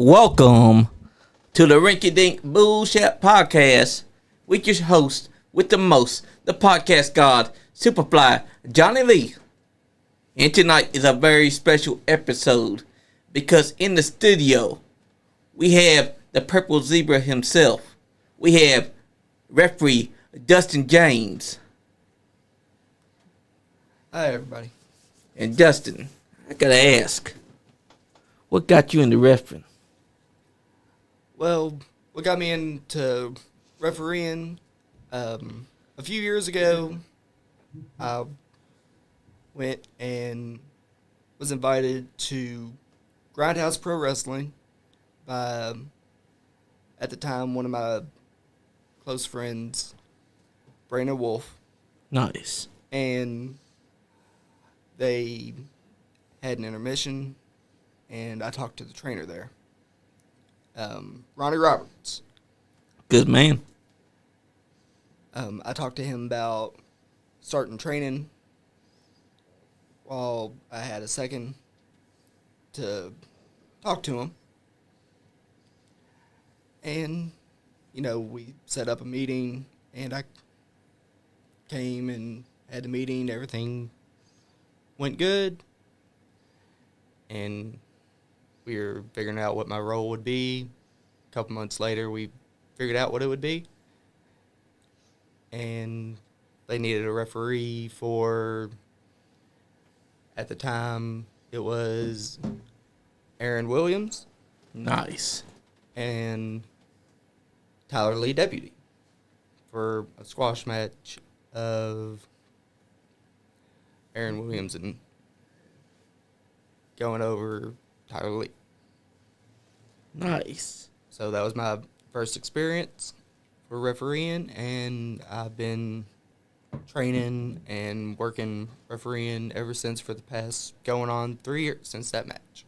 Welcome to the Rinky Dink Bullshit Podcast with your host with the most, the podcast god, Superfly, Johnny Lee. And tonight is a very special episode because in the studio we have the Purple Zebra himself. We have referee Dustin James. Hi, everybody. And Dustin, I gotta ask, what got you into refereeing? Well, what got me into refereeing, a few years ago, I went and was invited to Grindhouse Pro Wrestling by, at the time, one of my close friends, Brandon Wolf. Nice. And they had an intermission, and I talked to the trainer there, Ronnie Roberts. Good man. I talked to him about starting training while I had a second to talk to him. And, we set up a meeting, and I came and had the meeting. Everything went good. And we were figuring out what my role would be. A couple months later, we figured out what it would be. And they needed a referee for, at the time, it was Aaron Williams. Nice. And Tyler Lee Deputy for a squash match of Aaron Williams and going over Tyler Lee. Nice. So that was my first experience for refereeing, and I've been training and working refereeing ever since for the past going on 3 years since that match.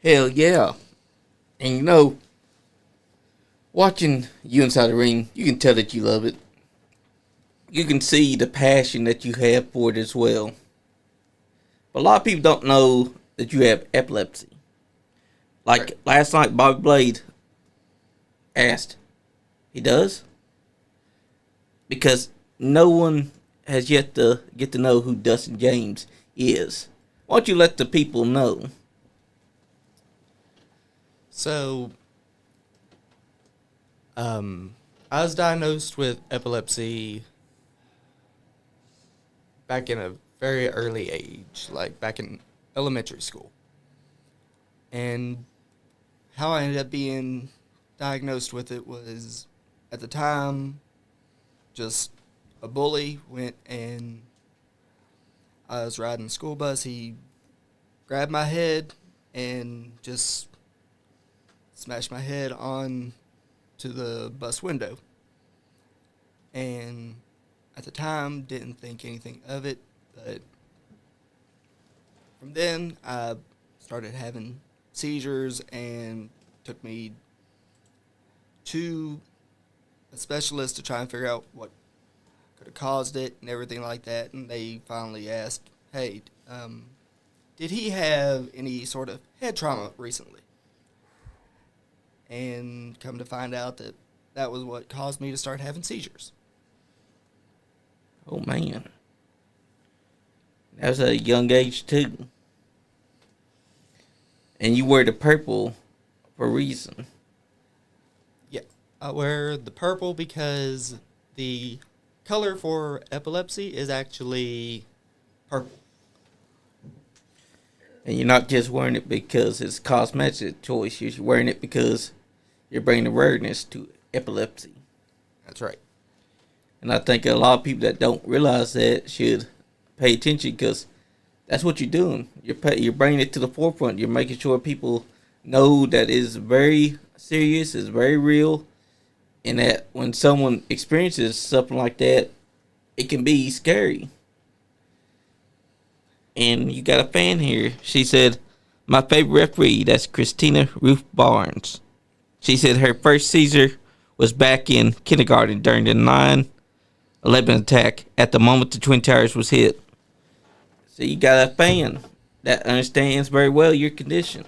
Hell yeah. And watching you inside the ring, you can tell that you love it. You can see the passion that you have for it as well. But a lot of people don't know that you have epilepsy. Like Right. Last night, Bobby Blade asked, he does? Because no one has yet to get to know who Dustin James is. Why don't you let the people know? So, I was diagnosed with epilepsy back in a very early age, like back in elementary school. And how I ended up being diagnosed with it was, at the time, just a bully went and I was riding the school bus. He grabbed my head and just smashed my head on to the bus window. And at the time, didn't think anything of it, but from then, I started having seizures and took me to a specialist to try and figure out what could have caused it and everything like that. And they finally asked, hey, did he have any sort of head trauma recently? And come to find out that that was what caused me to start having seizures. Oh, man. That was at a young age, too. And you wear the purple for a reason. Yeah, I wear the purple because the color for epilepsy is actually purple. And you're not just wearing it because it's a cosmetic choice. You're wearing it because you're bringing awareness to epilepsy. That's right. And I think a lot of people that don't realize that should pay attention because that's what you're doing. You're bringing it to the forefront. You're making sure people know that it's very serious, it's very real, and that when someone experiences something like that, it can be scary. And you got a fan here. She said, my favorite referee, that's Christina Ruth Barnes. She said her first seizure was back in kindergarten during the 9/11 attack at the moment the Twin Towers was hit. So you got a fan that understands very well your condition.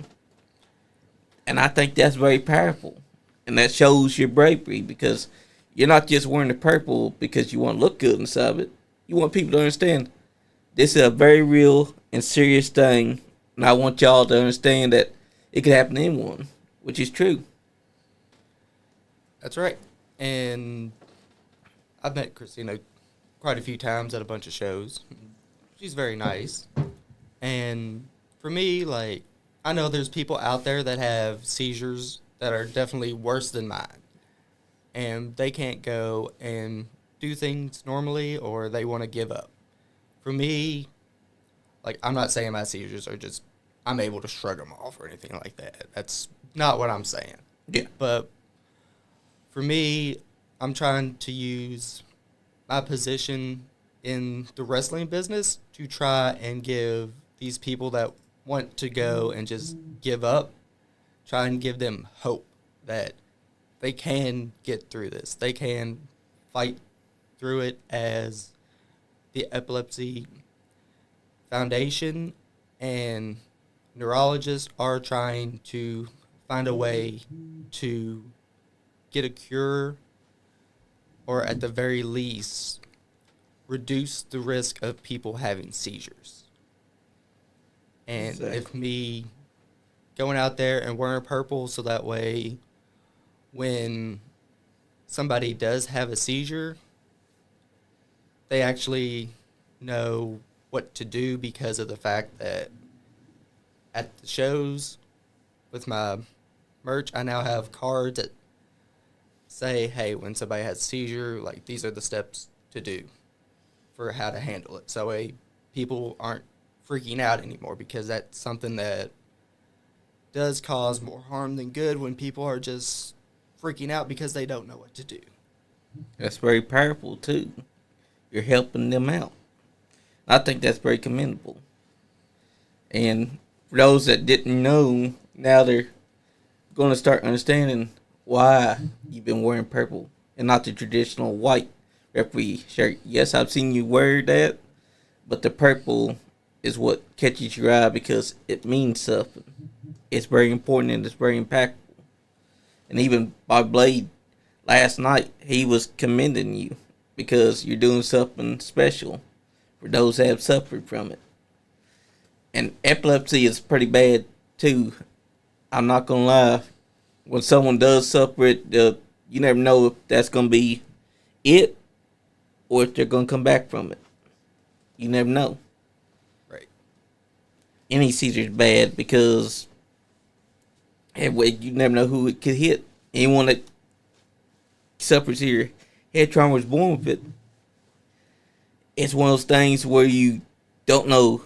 And I think that's very powerful. And that shows your bravery because you're not just wearing the purple because you want to look good inside of it. You want people to understand this is a very real and serious thing. And I want y'all to understand that it could happen to anyone, which is true. That's right. And I've met Christina quite a few times at a bunch of shows. She's very nice. And for me, like, I know there's people out there that have seizures that are definitely worse than mine. And they can't go and do things normally or they want to give up. For me, like, I'm not saying my seizures are just, I'm able to shrug them off or anything like that. That's not what I'm saying. Yeah. But for me, I'm trying to use my position in the wrestling business to try and give these people that want to go and just give up, try and give them hope that they can get through this. They can fight through it as the Epilepsy Foundation and neurologists are trying to find a way to get a cure or at the very least reduce the risk of people having seizures. And Exactly. if me going out there and wearing purple so that way when somebody does have a seizure, they actually know what to do because of the fact that at the shows with my merch, I now have cards that say, hey, when somebody has a seizure, like, these are the steps to do for how to handle it. So people aren't freaking out anymore because that's something that does cause more harm than good when people are just freaking out because they don't know what to do. That's very powerful, too. You're helping them out. I think that's very commendable. And for those that didn't know, now they're going to start understanding why you've been wearing purple and not the traditional white referee shirt. Yes, I've seen you wear that, but the purple is what catches your eye because it means something. It's very important and it's very impactful. And even Bob Blade last night, he was commending you because you're doing something special for those that have suffered from it. And epilepsy is pretty bad too. I'm not gonna lie. When someone does suffer it, you never know if that's gonna be it or if they're gonna come back from it. You never know. Right. Any seizure is bad because you never know who it could hit. Anyone that suffers here, head trauma was born with it. It's one of those things where you don't know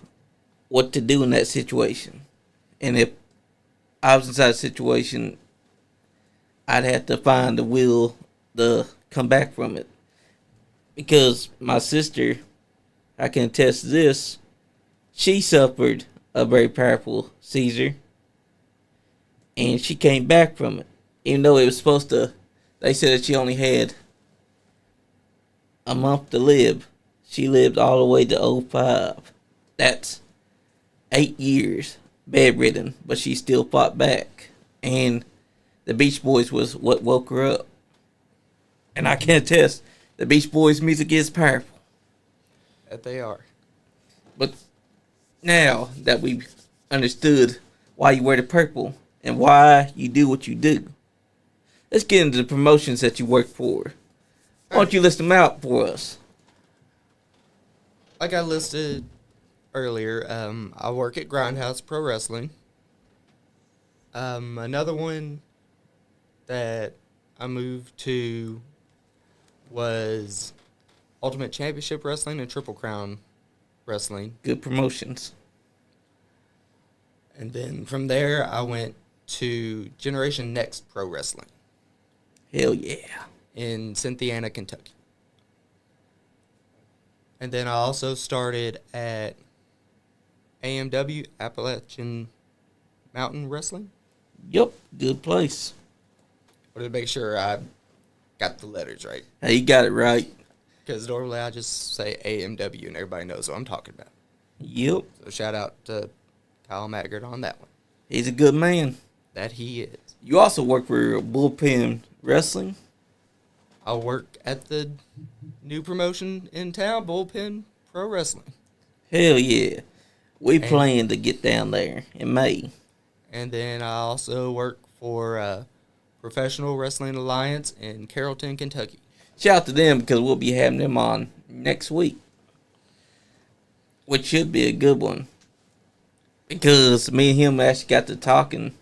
what to do in that situation. And if I was inside a situation, I'd have to find the will to come back from it. Because my sister, I can attest to this, she suffered a very powerful seizure. And she came back from it. Even though it was supposed to, they said that she only had a month to live. She lived all the way to 05. That's 8 years bedridden, but she still fought back. And the Beach Boys was what woke her up. And I can attest, the Beach Boys music is powerful. That they are. But now that we've understood why you wear the purple and why you do what you do, let's get into the promotions that you work for. Why don't you list them out for us? Like I listed earlier, I work at Grindhouse Pro Wrestling. Another one that I moved to was Ultimate Championship Wrestling and Triple Crown Wrestling. Good promotions. And then from there, I went to Generation Next Pro Wrestling. Hell yeah. In Cynthiana, Kentucky. And then I also started at AMW, Appalachian Mountain Wrestling. Yep, good place. I wanted to make sure I got the letters right. Hey, you got it right. Because normally I just say AMW and everybody knows what I'm talking about. Yep. So shout out to Kyle Maggard on that one. He's a good man. That he is. You also work for Bullpen Wrestling. I work at the new promotion in town, Bullpen Pro Wrestling. Hell yeah. We plan to get down there in May. And then I also work for Professional Wrestling Alliance in Carrollton, Kentucky. Shout out to them because we'll be having them on next week, which should be a good one. Because me and him actually got to talking.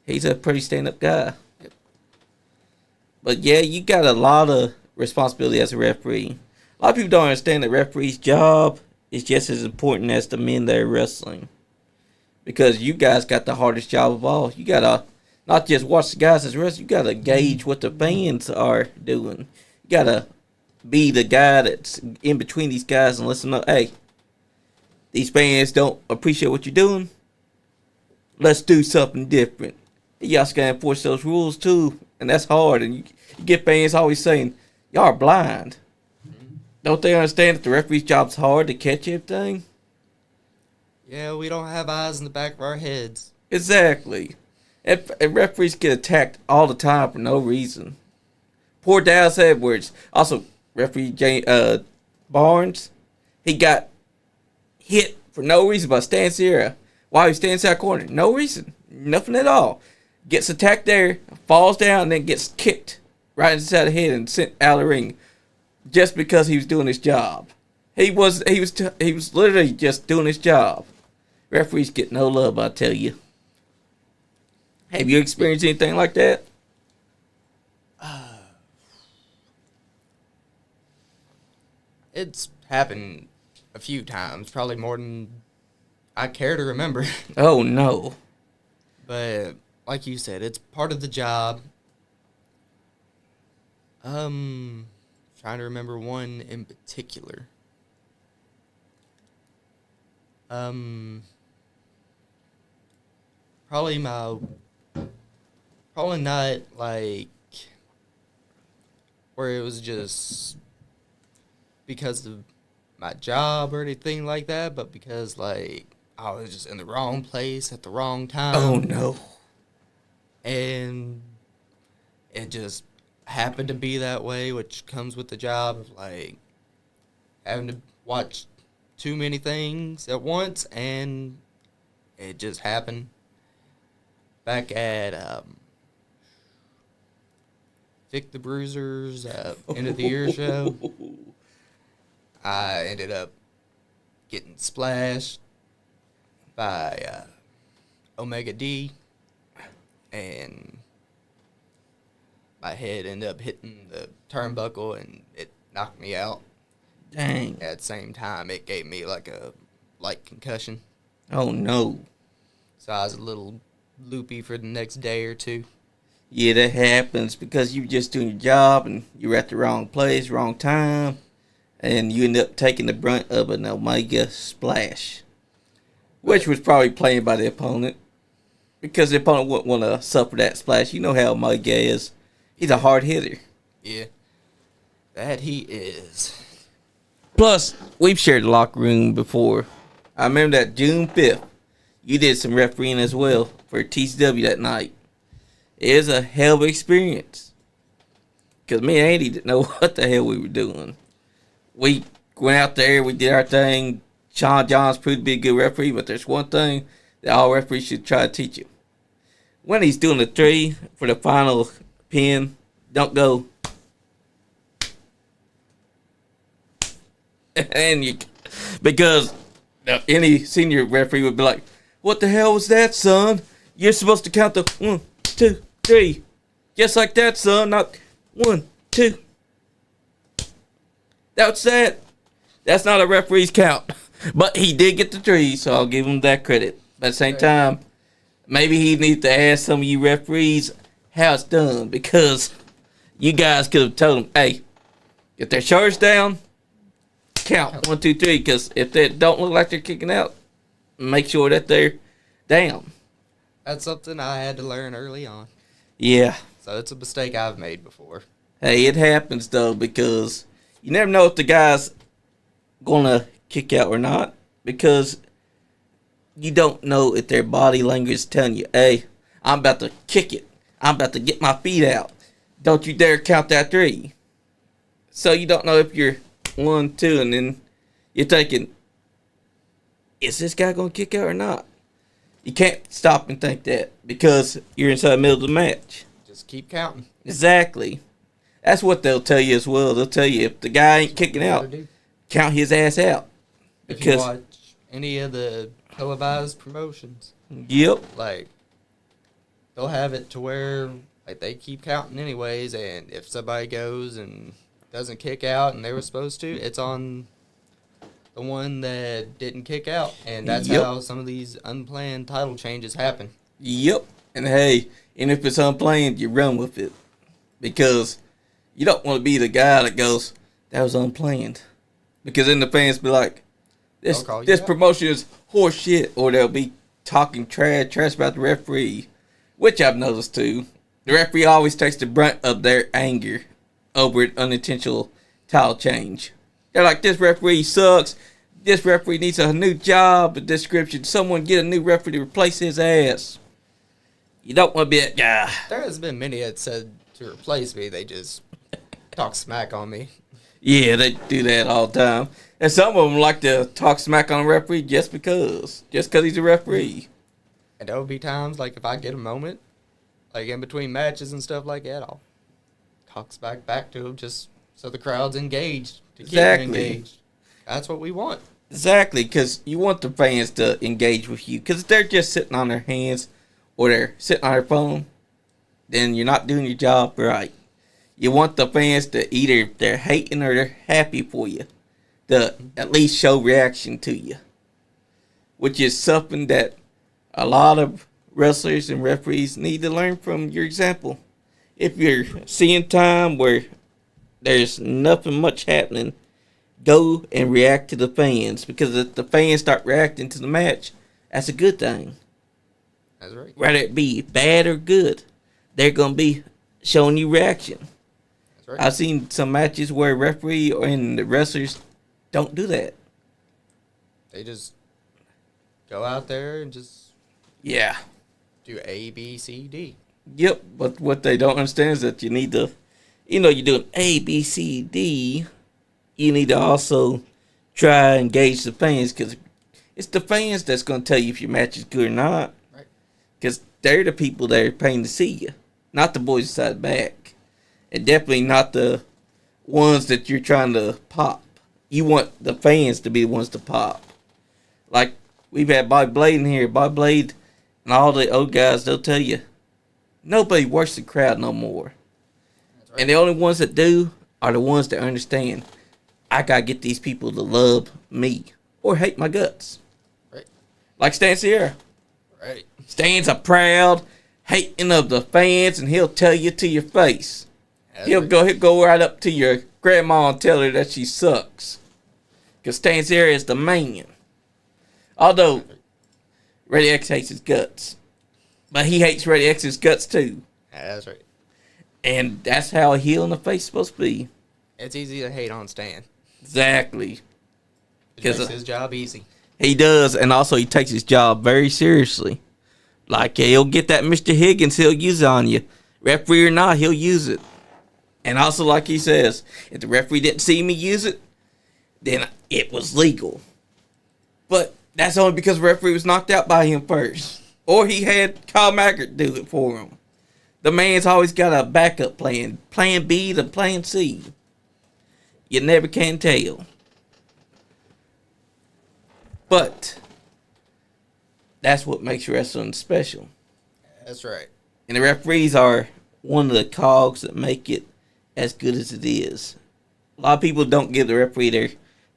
He's a pretty stand-up guy. But yeah, you got a lot of responsibility as a referee. A lot of people don't understand that referee's job is just as important as the men that are wrestling. Because you guys got the hardest job of all. You gotta not just watch the guys as wrestlers, you gotta gauge what the fans are doing. You gotta be the guy that's in between these guys and listen up. Hey, these fans don't appreciate what you're doing. Let's do something different. You also gotta enforce those rules too. And that's hard. And you get fans always saying, y'all are blind. Don't they understand that the referee's job's hard to catch everything? Yeah, we don't have eyes in the back of our heads. Exactly. And referees get attacked all the time for no reason. Poor Dallas Edwards. Also, referee Barnes, he got hit for no reason by Stan Sierra while he was standing inside corner. No reason. Nothing at all. Gets attacked there, falls down, and then gets kicked right inside the head and sent out of the ring just because he was doing his job. He was literally just doing his job. Referees get no love, I tell you. Have you experienced anything like that? It's happened a few times, probably more than I care to remember. Oh, no. But like you said, it's part of the job. Trying to remember one in particular. Probably not like where it was just because of my job or anything like that, but because like I was just in the wrong place at the wrong time. Oh, no. And it just happened to be that way, which comes with the job of like having to watch too many things at once, and it just happened. Back at Vic the Bruiser's end of the year show, I ended up getting splashed by Omega D, and my head ended up hitting the turnbuckle, and it knocked me out. Dang. At the same time, it gave me like a light concussion. Oh, no. So I was a little loopy for the next day or two. Yeah, that happens because you were just doing your job and you were at the wrong place, wrong time, and you end up taking the brunt of an Omega splash, which was probably planned by the opponent because the opponent wouldn't want to suffer that splash. You know how Omega is. He's a hard hitter. Yeah, that he is. Plus, we've shared the locker room before. I remember that June 5th, you did some refereeing as well for TCW that night. It was a hell of an experience. Because me and Andy didn't know what the hell we were doing. We went out there, we did our thing. Sean Johns proved to be a good referee, but there's one thing that all referees should try to teach you. When he's doing the 3 for the final pin, don't go. And you, because any senior referee would be like, "What the hell was that, son? You're supposed to count the 1, 2, 3, just like that, son. Not 1, 2. That's that. That's not a referee's count." But he did get the 3, so I'll give him that credit. But at the same time, maybe he needs to ask some of you referees how it's done, because you guys could have told him, "Hey, get their shoulders down. Count 1, 2, 3, because if they don't look like they're kicking out, make sure that they're down." That's something I had to learn early on. Yeah. So it's a mistake I've made before. Hey, it happens, though, because you never know if the guy's going to kick out or not, because you don't know if their body language is telling you, "Hey, I'm about to kick it. I'm about to get my feet out. Don't you dare count that 3. So you don't know if you're 1, 2, and then you're thinking, is this guy going to kick out or not? You can't stop and think that because you're inside the middle of the match. Just keep counting. Exactly. That's what they'll tell you as well. They'll tell you if the guy ain't kicking out, count his ass out. If you watch any of the televised promotions, yep, like they'll have it to where like they keep counting anyways, and if somebody goes and doesn't kick out and they were supposed to, it's on the one that didn't kick out, and that's how some of these unplanned title changes happen. Yep, and hey, and if it's unplanned, you run with it because you don't want to be the guy that goes, "That was unplanned," because then the fans be like, "This promotion is horse shit," or they'll be talking trash about the referee, which I've noticed too. The referee always takes the brunt of their anger over an unintentional title change. They're like, "This referee sucks. This referee needs a new job. A description. Someone get a new referee to replace his ass." You don't want to be that guy. There has been many that said to replace me, they just talk smack on me. Yeah, they do that all the time. And some of them like to talk smack on a referee just because he's a referee. And there will be times, like, if I get a moment, like, in between matches and stuff like that, I'll talk smack back to him just so the crowd's engaged. To keep them engaged. That's what we want. Exactly, because you want the fans to engage with you. Because if they're just sitting on their hands or they're sitting on their phone, then you're not doing your job right. You want the fans to either they're hating or they're happy for you, to at least show reaction to you, which is something that a lot of wrestlers and referees need to learn from your example. If you're seeing time where there's nothing much happening, go and react to the fans, because if the fans start reacting to the match, that's a good thing. That's right. Whether it be bad or good, they're going to be showing you reaction. Right. I've seen some matches where referee and the wrestlers don't do that. They just go out there and just do A, B, C, D. Yep, but what they don't understand is that you need to, you're doing A, B, C, D. You need to also try and engage the fans, because it's the fans that's going to tell you if your match is good or not. Right. Because they're the people that are paying to see you, not the boys inside the back. And definitely not the ones that you're trying to pop. You want the fans to be the ones to pop. Like, we've had Bobby Blade in here. Bobby Blade and all the old guys, they'll tell you, nobody works the crowd no more. That's right. And the only ones that do are the ones that understand, I got to get these people to love me or hate my guts. Right. Like Stan Sierra. Right. Stan's a proud hating of the fans, and he'll tell you to your face. He'll go right up to your grandma and tell her that she sucks. Because Stan Sierra is the man. Although, Reddy X hates his guts. But he hates Reddy X's guts too. That's right. And that's how a heel in the face is supposed to be. It's easy to hate on Stan. Exactly. He makes his job easy. He does, and also he takes his job very seriously. Like, he'll get that Mr. Higgins, he'll use it on you. Referee or not, he'll use it. And also, like he says, if the referee didn't see me use it, then it was legal. But that's only because the referee was knocked out by him first. Or he had Kyle Maggart do it for him. The man's always got a backup plan. Plan B to plan C. You never can tell. But that's what makes wrestling special. That's right. And the referees are one of the cogs that make it as good as it is. A lot of people don't give the referee their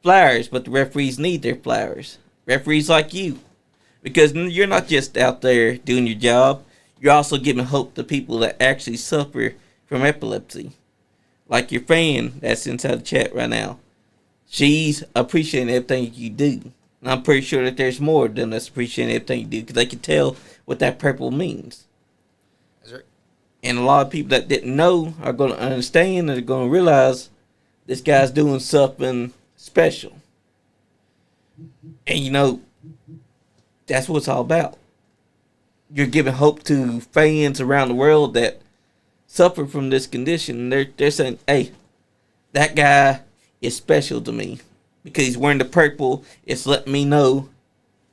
flowers, but the referees need their flowers. Referees like you. Because you're not just out there doing your job, you're also giving hope to people that actually suffer from epilepsy. Like your fan that's inside the chat right now. She's appreciating everything you do. And I'm pretty sure that there's more of them that's appreciating everything you do, because they can tell what that purple means. That's right. And a lot of people that didn't know are going to understand, and they're going to realize this guy's doing something special. And that's what it's all about. you're giving hope to fans around the world that suffer from this condition. They're saying, hey, that guy is special to me because he's wearing the purple. It's letting me know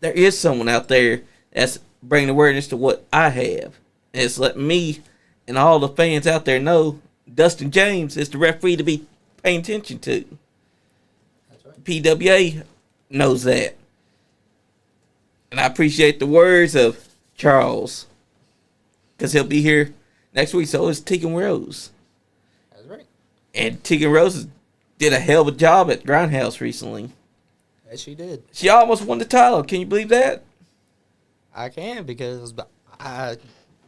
there is someone out there that's bringing awareness to what I have. And it's letting me and all the fans out there know Dustin James is the referee to be paying attention to. That's right. PWA knows that. And I appreciate the words of Charles, because he'll be here next week. So is Tegan Rose. That's right. And Tegan Rose did a hell of a job at Grindhouse recently. Yes, she did. She almost won the title. Can you believe that? I can, because I,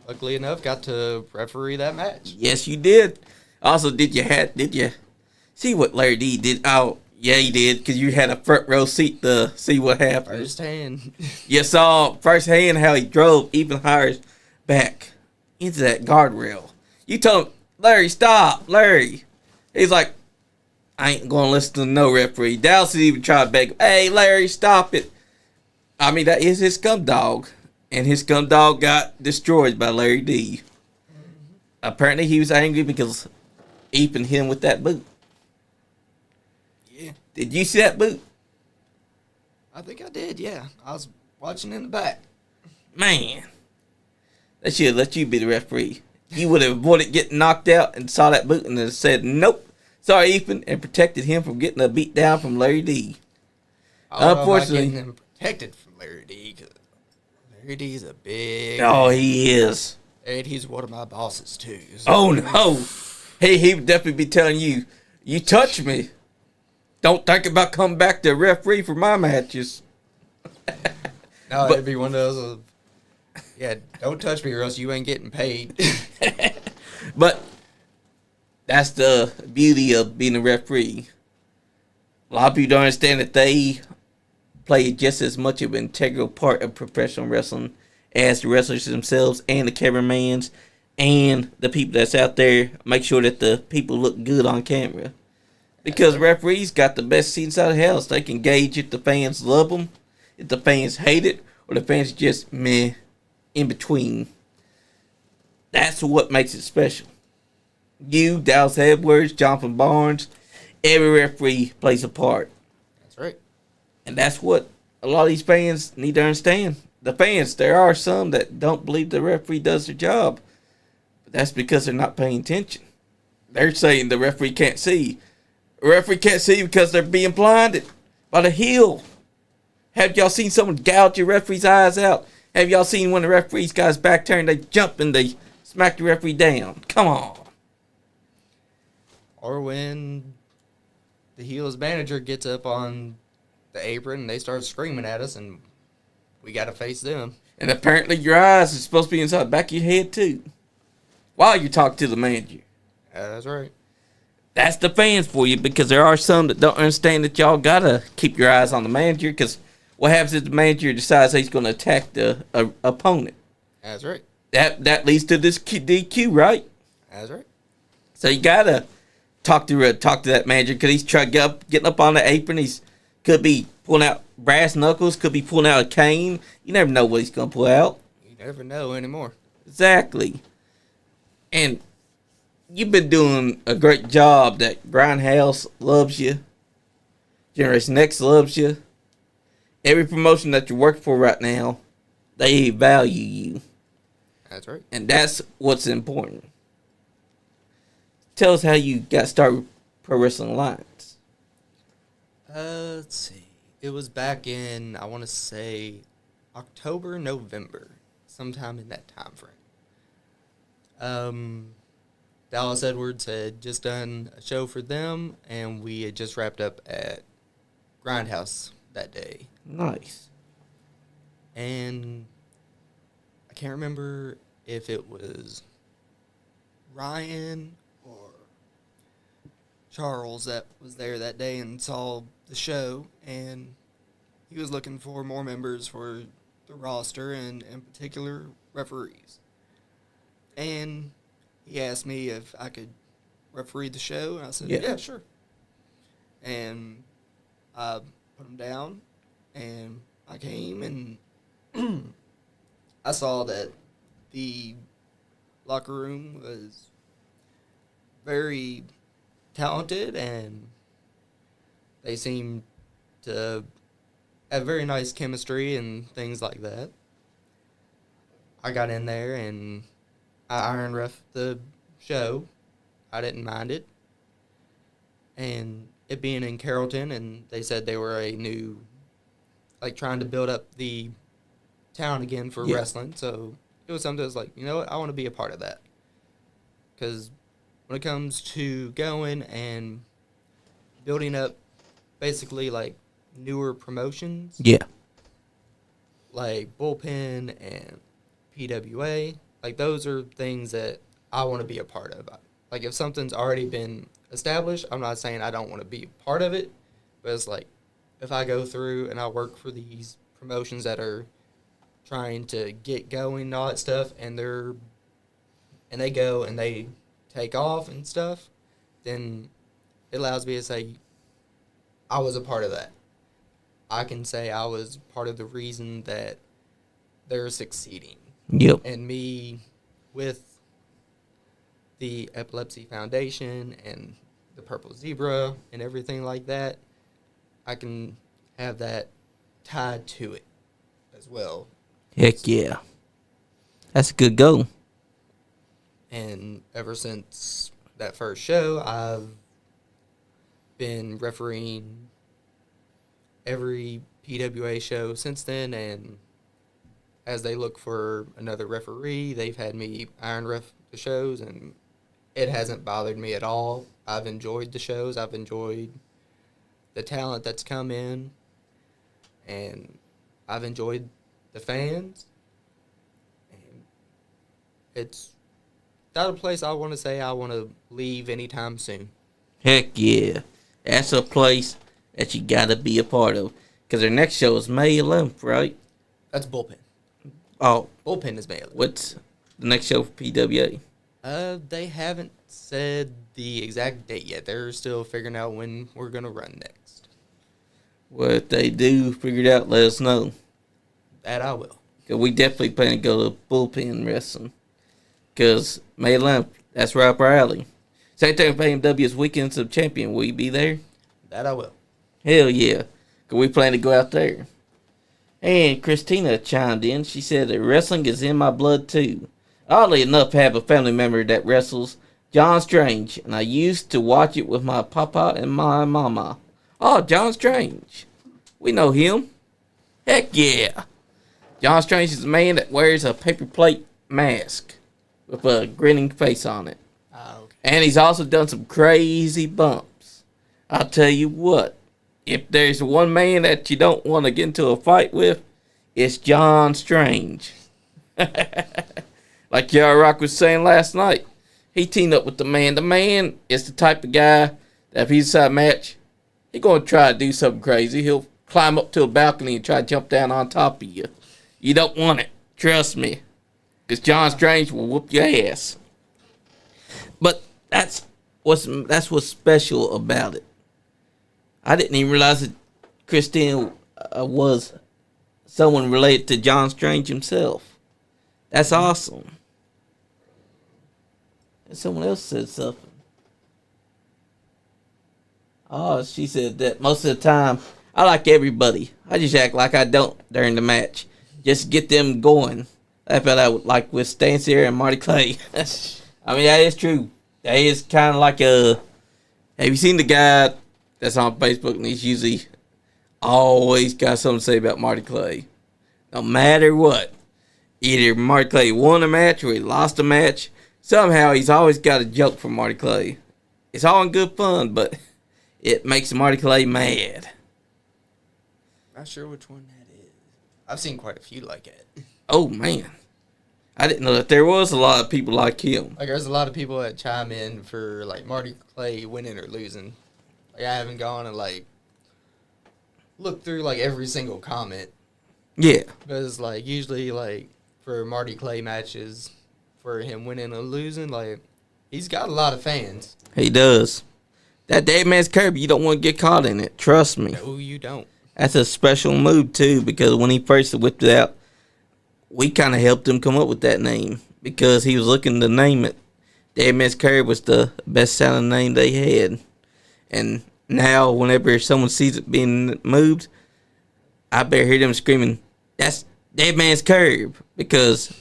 luckily enough, got to referee that match. Yes, you did. Also, did you see what Larry D did? Oh, yeah, he did, because you had a front row seat to see what happened. Firsthand. You saw firsthand how he drove even higher back into that guardrail. You told him, Larry, stop, Larry. He's like, I ain't going to listen to no referee. Dallas even tried to beg him, hey, Larry, stop it. I mean, that is his scum dog. And his scum dog got destroyed by Larry D. Apparently, he was angry because Ethan hit him with that boot. Yeah. Did you see that boot? I think I did, yeah. I was watching in the back. Man, they should have let you be the referee. You would have avoided getting knocked out and saw that boot and have said, nope, sorry, Ethan, and protected him from getting a beat down from Larry D. Unfortunately, getting him protected from Larry D, because Larry D's a big... Oh, he is. And he's one of my bosses, too. So. Oh, no. He would definitely be telling you, you touch me. Don't think about coming back to referee for my matches. No, it'd be one of those, yeah, don't touch me or else you ain't getting paid. But that's the beauty of being a referee. A lot of people don't understand that they play just as much of an integral part of professional wrestling as the wrestlers themselves and the cameramans and the people that's out there. Make sure that the people look good on camera. Because referees got the best seats out of hell. So they can gauge if the fans love them, if the fans hate it, or the fans just meh, in between. That's what makes it special. You, Dallas Edwards, Jonathan Barnes, every referee plays a part. That's right. And that's what a lot of these fans need to understand. The fans, there are some that don't believe the referee does their job. But that's because they're not paying attention. They're saying the referee can't see. The referee can't see because they're being blinded by the heel. Have y'all seen someone gouge your referee's eyes out? Have y'all seen when the referee's got his back turned, they jump and they smack the referee down? Come on. Or when the heel's manager gets up on the apron and they start screaming at us and we got to face them. And apparently your eyes are supposed to be inside the back of your head too. While you talk to the manager. That's right. That's the fans for you, because there are some that don't understand that y'all got to keep your eyes on the manager, because what happens if the manager decides he's going to attack the opponent? That's right. That leads to this DQ, right? That's right. So you got to talk to that manager, because he's trying getting up on the apron. He's could be pulling out brass knuckles, could be pulling out a cane. You never know what he's going to pull out. You never know anymore. Exactly. And you've been doing a great job. That Grindhouse loves you. Generation X loves you. Every promotion that you're working for right now, they value you. That's right. And that's what's important. Tell us how you got started with Pro Wrestling Alliance. Let's see. It was back in, I want to say, October, November. Sometime in that time frame. Dallas Edwards had just done a show for them, and we had just wrapped up at Grindhouse that day. Nice. And I can't remember if it was Ryan or Charles that was there that day and saw the show, and he was looking for more members for the roster and in particular referees. And he asked me if I could referee the show, and I said, yeah sure. And I put him down, and I came, and I saw that the locker room was very talented, and they seemed to have very nice chemistry and things like that. I got in there and I iron ref the show. I didn't mind it. And it being in Carrollton, and they said they were a new, like, trying to build up the town again for wrestling. So it was something that was like, you know what, I want to be a part of that. Because when it comes to going and building up basically, like, newer promotions. Yeah. Like Bullpen and PWA. Like, those are things that I want to be a part of. Like, if something's already been established, I'm not saying I don't want to be a part of it, but it's like, if I go through and I work for these promotions that are trying to get going and all that stuff, and they go and they take off and stuff, then it allows me to say, I was a part of that. I can say I was part of the reason that they're succeeding. Yep. And me, with the Epilepsy Foundation and the Purple Zebra and everything like that, I can have that tied to it as well. Heck yeah. That's a good goal. And ever since that first show, I've been refereeing every PWA show since then, and as they look for another referee, they've had me iron ref the shows, and it hasn't bothered me at all. I've enjoyed the shows. I've enjoyed the talent that's come in, and I've enjoyed the fans. And it's not a place I want to say I want to leave anytime soon. Heck yeah. That's a place that you got to be a part of. Because their next show is May 11th, right? That's Bullpen. Oh. Bullpen is May 11th. What's the next show for PWA? They haven't said the exact date yet. They're still figuring out when we're going to run next. Well, if they do figure it out, let us know. That I will. Because we definitely plan to go to Bullpen Wrestling. Because May 11th, that's right up our alley. Same thing for AMW's Weekends of Champion. Will you be there? That I will. Hell yeah. Because we plan to go out there. And Christina chimed in. She said that wrestling is in my blood too. Oddly enough, I have a family member that wrestles, John Strange, and I used to watch it with my papa and my mama. Oh, John Strange. We know him. Heck yeah. John Strange is the man that wears a paper plate mask with a grinning face on it. Okay. And he's also done some crazy bumps. I'll tell you what. If there's one man that you don't want to get into a fight with, it's John Strange. Like Yara Rock was saying last night, he teamed up with the man. The man is the type of guy that if he's inside a match, he's going to try to do something crazy. He'll climb up to a balcony and try to jump down on top of you. You don't want it. Trust me. Because John Strange will whoop your ass. But that's what's special about it. I didn't even realize that Christine was someone related to John Strange himself. That's awesome. And someone else said something. Oh, she said that most of the time, I like everybody. I just act like I don't during the match. Just get them going. That's what I would like with Stancy and Marty Clay. I mean, that is true. That is kind of like a... Have you seen the guy that's on Facebook and he's usually always got something to say about Marty Clay? No matter what. Either Marty Clay won a match or he lost a match. Somehow he's always got a joke for Marty Clay. It's all in good fun, but it makes Marty Clay mad. Not sure which one that is. I've seen quite a few like it. Oh, man. I didn't know that there was a lot of people like him. Like, there's a lot of people that chime in for, like, Marty Clay winning or losing. Like, I haven't gone and, like, looked through, like, every single comment. Yeah. Because, like, usually, like, for Marty Clay matches, for him winning or losing, like, he's got a lot of fans. He does. That Dave Man's Kirby, you don't want to get caught in it. Trust me. No, you don't. That's a special move, too, because when he first whipped it out, we kind of helped him come up with that name because he was looking to name it. Dead Man's Curve was the best sounding name they had. And now, whenever someone sees it being moved, I better hear them screaming, "That's Dead Man's Curve," because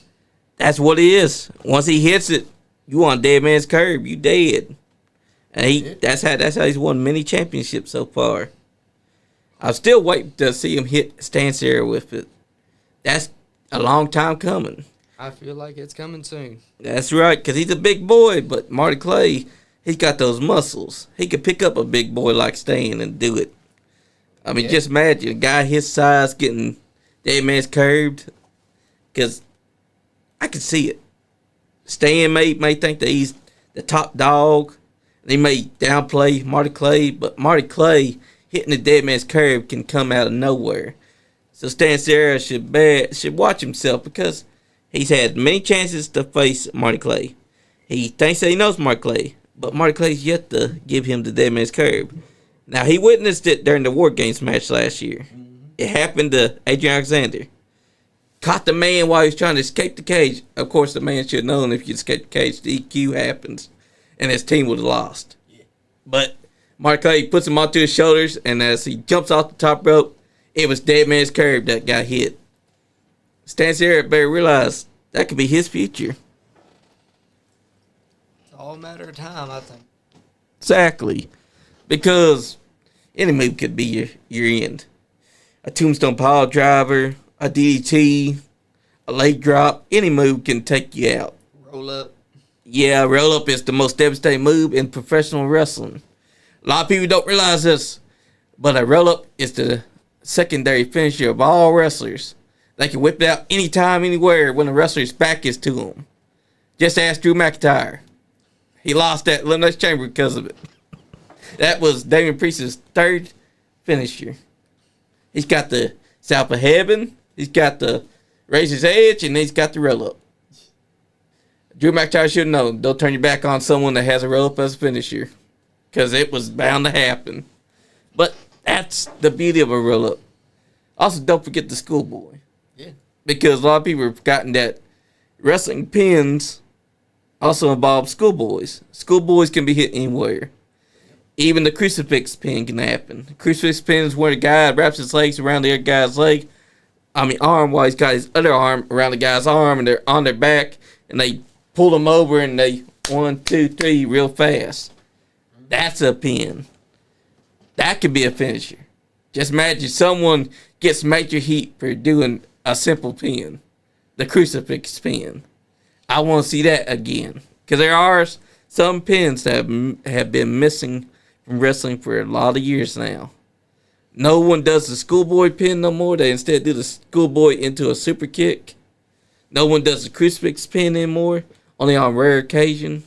that's what it is. Once he hits it, you on Dead Man's Curve, you dead. And that's how he's won many championships so far. I'm still waiting to see him hit Stan Sarah with it. That's a long time coming. I feel like it's coming soon. That's right, because he's a big boy, but Marty Clay, he's got those muscles. He could pick up a big boy like Stan and do it. I mean, just imagine a guy his size getting Dead Man's Curved, because I can see it. Stan may think that he's the top dog, and he may downplay Marty Clay, but Marty Clay hitting the Dead Man's Curve can come out of nowhere. So Stan Sarah should watch himself, because he's had many chances to face Marty Clay. He thinks that he knows Marty Clay, but Marty Clay's yet to give him the Dead Man's Curve. Now, he witnessed it during the War Games match last year. It happened to Adrian Alexander. Caught the man while he was trying to escape the cage. Of course, the man should have known if you escape the cage, the EQ happens, and his team would have lost. Yeah. But Marty Clay puts him onto his shoulders, and as he jumps off the top rope, it was Dead Man's Curve that got hit. Stan Sarah better realize that could be his future. It's all a matter of time, I think. Exactly. Because any move could be your end. A tombstone pile driver, a DDT, a leg drop, any move can take you out. Roll up. Yeah, roll up is the most devastating move in professional wrestling. A lot of people don't realize this, but a roll up is the secondary finisher of all wrestlers. They can whip it out anytime, anywhere when the wrestler's back is to them. Just ask Drew McIntyre. He lost that Elimination Chamber because of it. That was Damian Priest's third finisher. He's got the South of Heaven, he's got the Razor's Edge, and he's got the roll-up. Drew McIntyre should know, don't turn your back on someone that has a roll-up as a finisher, because it was bound to happen. But that's the beauty of a roll-up. Also, don't forget the schoolboy. Yeah. Because a lot of people have forgotten that wrestling pins also involve schoolboys. Schoolboys can be hit anywhere. Even the crucifix pin can happen. The crucifix pin is where the guy wraps his legs around the other guy's arm, while he's got his other arm around the guy's arm, and they're on their back, and they pull them over, and they 1, 2, 3 real fast. That's a pin. That could be a finisher. Just imagine someone gets major heat for doing a simple pin, the crucifix pin. I want to see that again, because there are some pins that have been missing from wrestling for a lot of years now. No one does the schoolboy pin no more. They instead do the schoolboy into a super kick. No one does the crucifix pin anymore, only on rare occasion.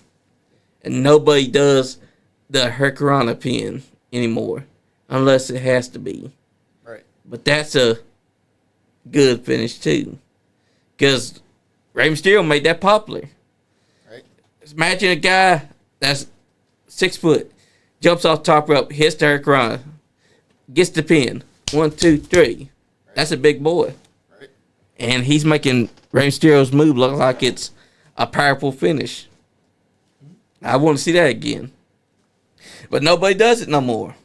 And nobody does the Hurricanrana pin anymore, unless it has to be. Right. But that's a good finish too, because Rey Mysterio made that popular. Right. Imagine a guy that's 6 foot, jumps off top rope, hits the Hurricanrana, gets the pin. 1, 2, 3. Right. That's a big boy. Right. And he's making Rey Mysterio's move look like it's a powerful finish. I want to see that again. But nobody does it no more.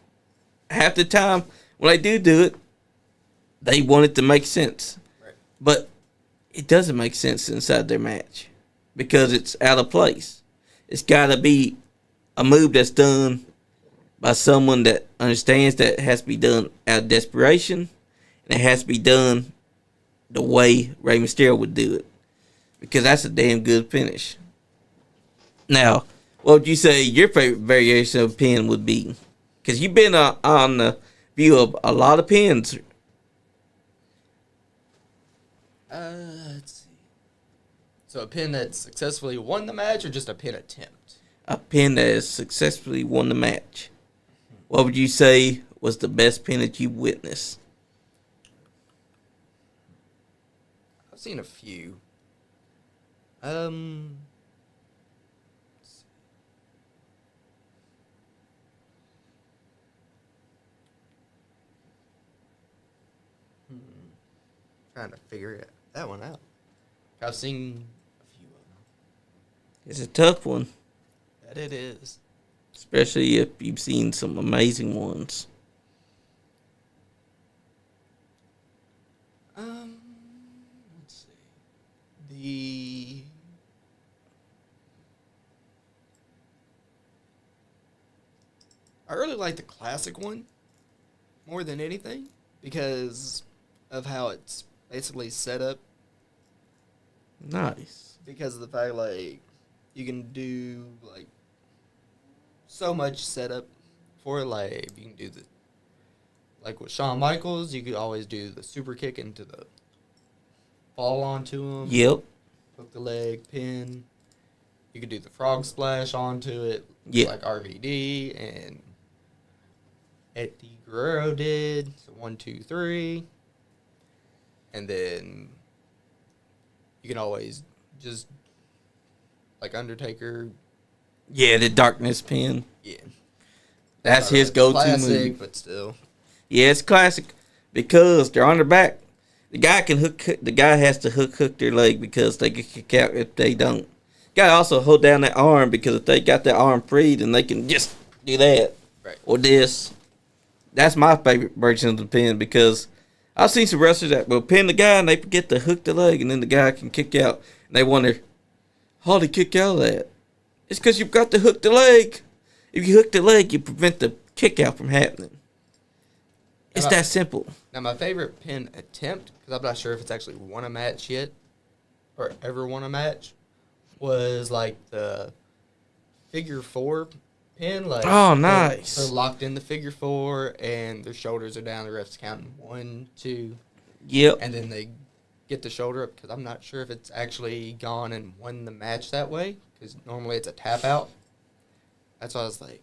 Half the time when they do it, they want it to make sense. Right. But it doesn't make sense inside their match, because it's out of place. It's got to be a move that's done by someone that understands that it has to be done out of desperation, and it has to be done the way Rey Mysterio would do it, because that's a damn good finish. Now, what would you say your favorite variation of pin would be? Because you've been on the view of a lot of pins. Let's see. So a pin that successfully won the match, or just a pin attempt? A pin that has successfully won the match. What would you say was the best pin that you witnessed? I've seen a few. Trying to figure that one out. I've seen a few of them. It's a tough one. That it is. Especially if you've seen some amazing ones. Let's see. I really like the classic one more than anything because of how it's basically set up. Nice. Because of the fact, like, you can do, like, so much setup for it. Like, you can do the, like with Shawn Michaels, you could always do the super kick into the fall onto him. Yep. Hook the leg, pin. You could do the frog splash onto it, Yeah. like RVD and Eddie Guerrero did. So 1, 2, 3. And then you can always just, like Undertaker. Yeah, the darkness pin. Yeah. That's his go-to classic, move. but still. Yeah, it's classic because they're on their back. The guy can hook. The guy has to hook their leg because they can kick out if they don't. Got to also hold down that arm because if they got that arm free, then they can just do that. Right. Or this. That's my favorite version of the pin because I've seen some wrestlers that will pin the guy and they forget to hook the leg and then the guy can kick out. And they wonder, how'd he kick out of that? It's because you've got to hook the leg. If you hook the leg, you prevent the kick out from happening. It's that simple. Now, my favorite pin attempt, because I'm not sure if it's actually won a match yet or ever won a match, was like the figure 4 pin. Like, oh, nice. They're locked in the figure 4 and their shoulders are down. The ref's counting 1, 2. Yep. And then they get the shoulder up because I'm not sure if it's actually gone and won the match that way because normally it's a tap out. That's why I was like,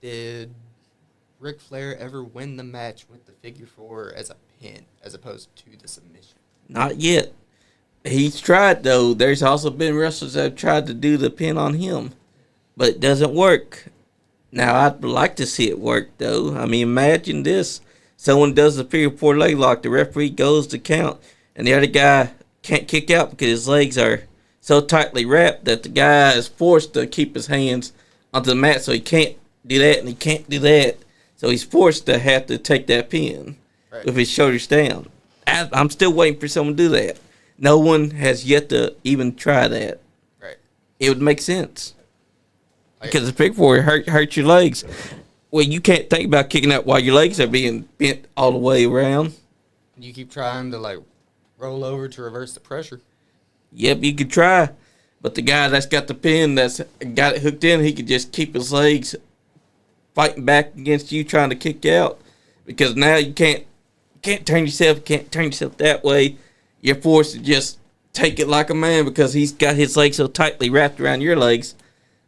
did Ric Flair ever win the match with the figure 4 as a pin as opposed to the submission? Not yet. He's tried, though. There's also been wrestlers that have tried to do the pin on him, but it doesn't work. Now, I'd like to see it work, though. I mean, imagine this. Someone does the figure 4 leg lock. The referee goes to count, and the other guy can't kick out because his legs are so tightly wrapped that the guy is forced to keep his hands onto the mat, so he can't do that and he can't do that. So he's forced to have to take that pin with his shoulders down. I'm still waiting for someone to do that. No one has yet to even try that. Right. It would make sense. Because the figure 4 hurt your legs. Well, you can't think about kicking out while your legs are being bent all the way around. You keep trying to, like, roll over to reverse the pressure. Yep, you could try. But the guy that's got the pin, that's got it hooked in, he could just keep his legs fighting back against you trying to kick out. Because now you can't turn yourself that way. You're forced to just take it like a man because he's got his legs so tightly wrapped around your legs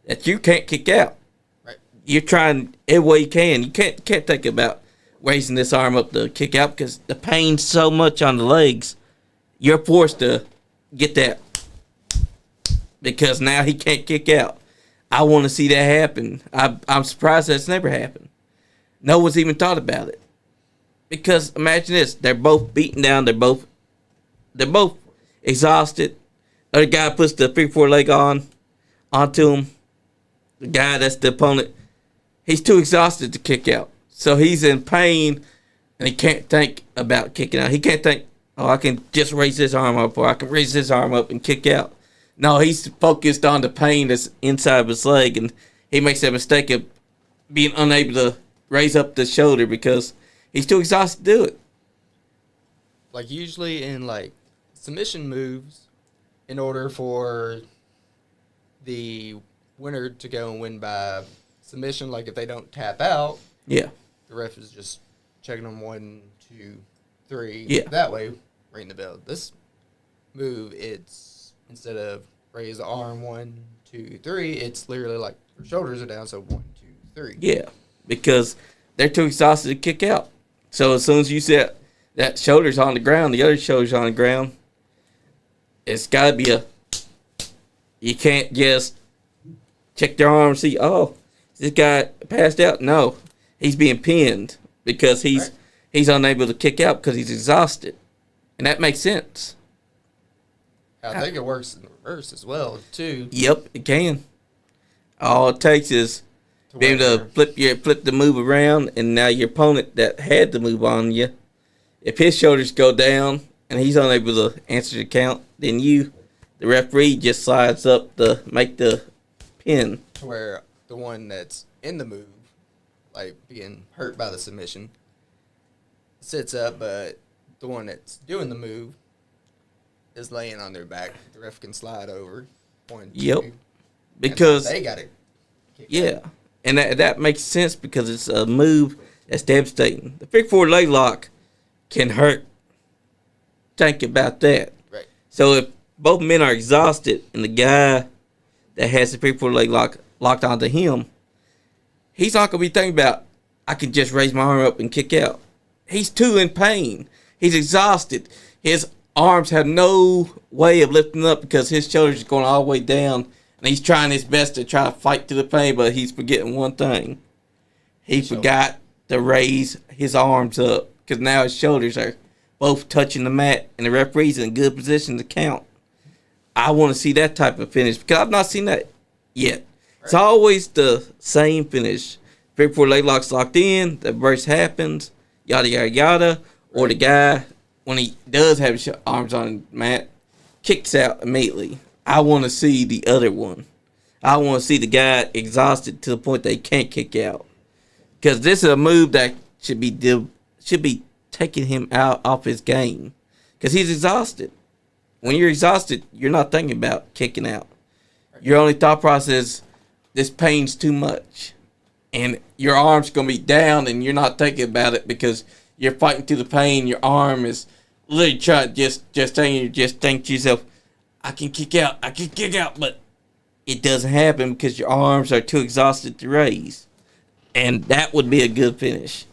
that you can't kick out. Right. You're trying every way you can. You can't think about raising this arm up to kick out because the pain's so much on the legs. You're forced to get that because now he can't kick out. I want to see that happen. I'm surprised that's never happened. No one's even thought about it. Because imagine this. They're both beaten down. They're both exhausted. The other guy puts the figure 4 leg onto him. The guy that's the opponent, he's too exhausted to kick out. So he's in pain, and he can't think about kicking out. He can't think, I can just raise this arm up, or I can raise this arm up and kick out. No, he's focused on the pain that's inside of his leg, and he makes that mistake of being unable to raise up the shoulder because he's too exhausted to do it. Like, usually in, like, submission moves, in order for the winner to go and win by submission, like if they don't tap out, yeah, the ref is just checking them 1, 2, 3. Yeah. That way, ring the bell. This move, it's instead of raise the arm 1, 2, 3, it's literally like your shoulders are down, so 1, 2, 3. Yeah, because they're too exhausted to kick out. So as soon as you set that shoulder's on the ground, the other shoulder's on the ground, it's got to be you can't just check their arm and see, is this guy passed out? No, he's being pinned because he's unable to kick out because he's exhausted. And that makes sense. I think it works in reverse as well, too. Yep, it can. All it takes is being able to flip the move around, and now your opponent that had the move on you, if his shoulders go down and he's unable to answer the count, then the referee, just slides up to make the pin. To where the one that's in the move, like being hurt by the submission, sits up, but the one that's doing the move is laying on their back. The ref can slide over. 1, 2. Yep. Because they got it. Yeah. And that makes sense because it's a move that's devastating. The figure 4 leg lock can hurt. Think about that. Right. So if both men are exhausted and the guy that has the figure 4 leg lock locked onto him, he's not going to be thinking about, I can just raise my arm up and kick out. He's too in pain. He's exhausted. His arms have no way of lifting up because his shoulders are going all the way down. And he's trying his best to try to fight through the pain, but he's forgetting one thing. He forgot to raise his arms up because now his shoulders are both touching the mat, and the referee's in a good position to count. I want to see that type of finish because I've not seen that yet. Right. It's always the same finish. Figure 4 leg lock's locked in, the burst happens, yada, yada, yada, or the guy, when he does have his arms on the mat, kicks out immediately. I want to see the other one. I want to see the guy exhausted to the point they can't kick out. Because this is a move that should be taking him out off his game. Because he's exhausted. When you're exhausted, you're not thinking about kicking out. Your only thought process is, this pain's too much. And your arm's going to be down and you're not thinking about it because you're fighting through the pain. Your arm is literally trying to just think to yourself, I can kick out, but it doesn't happen because your arms are too exhausted to raise. And that would be a good finish.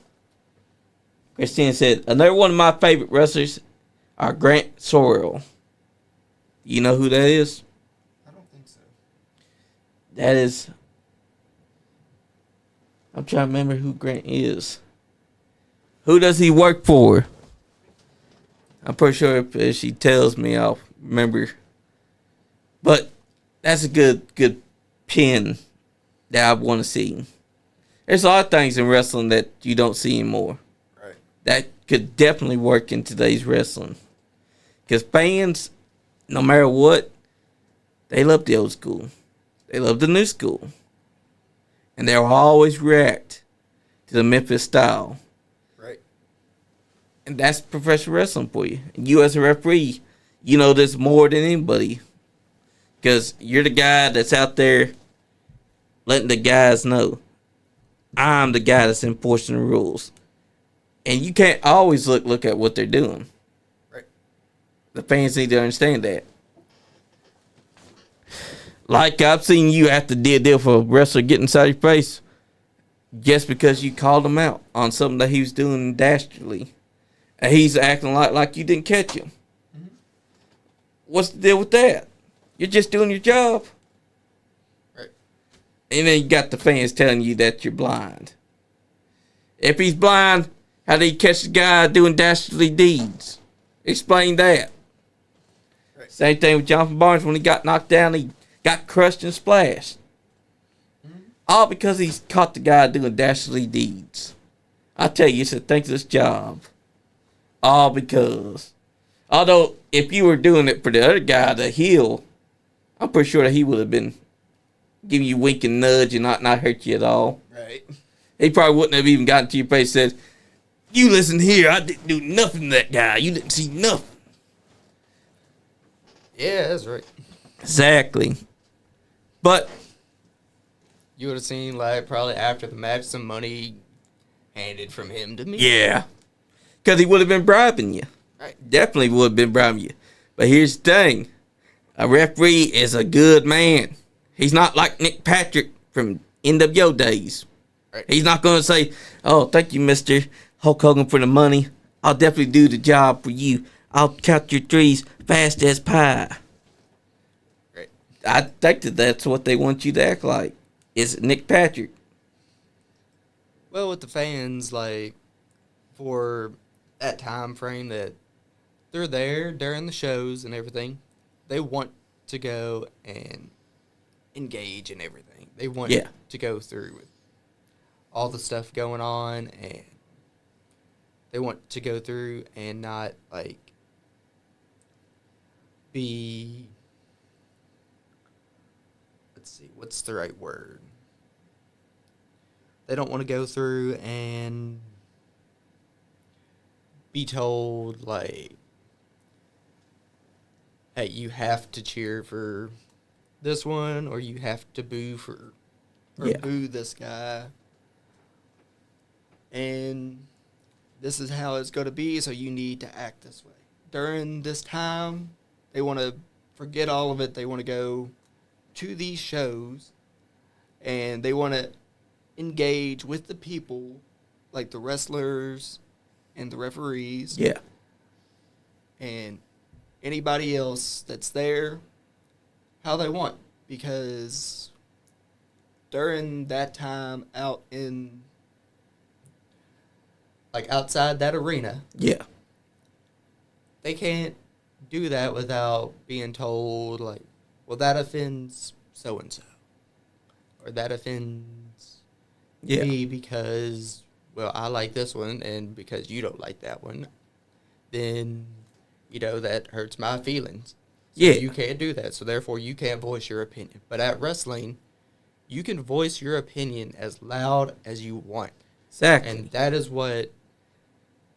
Christine said, another one of my favorite wrestlers are Grant Sorrell. You know who that is? I don't think so. That is, I'm trying to remember who Grant is. Who does he work for? I'm pretty sure if she tells me, I'll remember. But that's a good pin that I want to see. There's a lot of things in wrestling that you don't see anymore. Right. That could definitely work in today's wrestling. Because fans, no matter what, they love the old school. They love the new school. And they'll always react to the Memphis style. Right. And that's professional wrestling for you. And you as a referee, you know this more than anybody. Because you're the guy that's out there letting the guys know, I'm the guy that's enforcing the rules. And you can't always look at what they're doing. Right. The fans need to understand that. Like I've seen you have to deal for a wrestler getting inside your face just because you called him out on something that he was doing dastardly. And he's acting like you didn't catch him. Mm-hmm. What's the deal with that? You're just doing your job. Right. And then you got the fans telling you that you're blind. If he's blind, how did he catch the guy doing dastardly deeds? Explain that. Right. Same thing with Jonathan Barnes when he got knocked down, he got crushed and splashed. Mm-hmm. All because he's caught the guy doing dastardly deeds. I tell you, it's a thankless job. All because. Although, if you were doing it for the other guy, the heel, I'm pretty sure that he would have been giving you a wink and nudge and not hurt you at all. Right. He probably wouldn't have even gotten to your face and said, you listen here, I didn't do nothing to that guy. You didn't see nothing. Yeah, that's right. Exactly. But you would have seen, like, probably after the match, some money handed from him to me. Yeah. Because he would have been bribing you. Right. Definitely would have been bribing you. But here's the thing. A referee is a good man. He's not like Nick Patrick from NWO days. Right. He's not going to say, oh, thank you, Mr. Hulk Hogan, for the money. I'll definitely do the job for you. I'll count your threes fast as pie. Right. I think that's what they want you to act like. Is Nick Patrick. Well, with the fans, like, for that time frame that they're there during the shows and everything, they want to go and engage in everything. They want Yeah. to go through with all the stuff going on, and they want to go through and not like be, let's see, what's the right word? They don't want to go through and be told like, hey, you have to cheer for this one, or you have to boo for, or Yeah. boo this guy. And this is how it's going to be, so you need to act this way. During this time, they want to forget all of it. They want to go to these shows, and they want to engage with the people, like the wrestlers and the referees. Yeah. And anybody else that's there how they want, because during that time out in, like, outside that arena, Yeah. they can't do that without being told, like, well, that offends so-and-so, or that offends Yeah. me because, well, I like this one, and because you don't like that one, then, you know, that hurts my feelings. So Yeah. you can't do that, so therefore you can't voice your opinion. But at wrestling, you can voice your opinion as loud as you want. Exactly. And that is what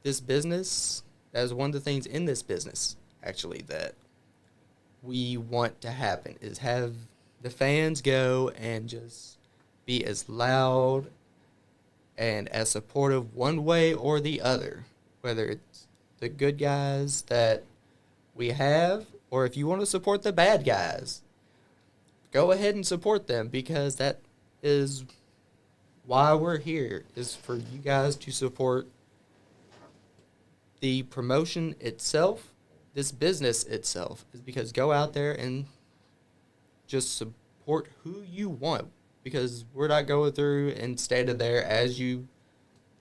this business, that is one of the things in this business, actually, that we want to happen, is have the fans go and just be as loud and as supportive one way or the other, whether it's the good guys that we have, or if you want to support the bad guys, go ahead and support them, because that is why we're here, is for you guys to support the promotion itself, this business itself, is because go out there and just support who you want, because we're not going through and standing there as you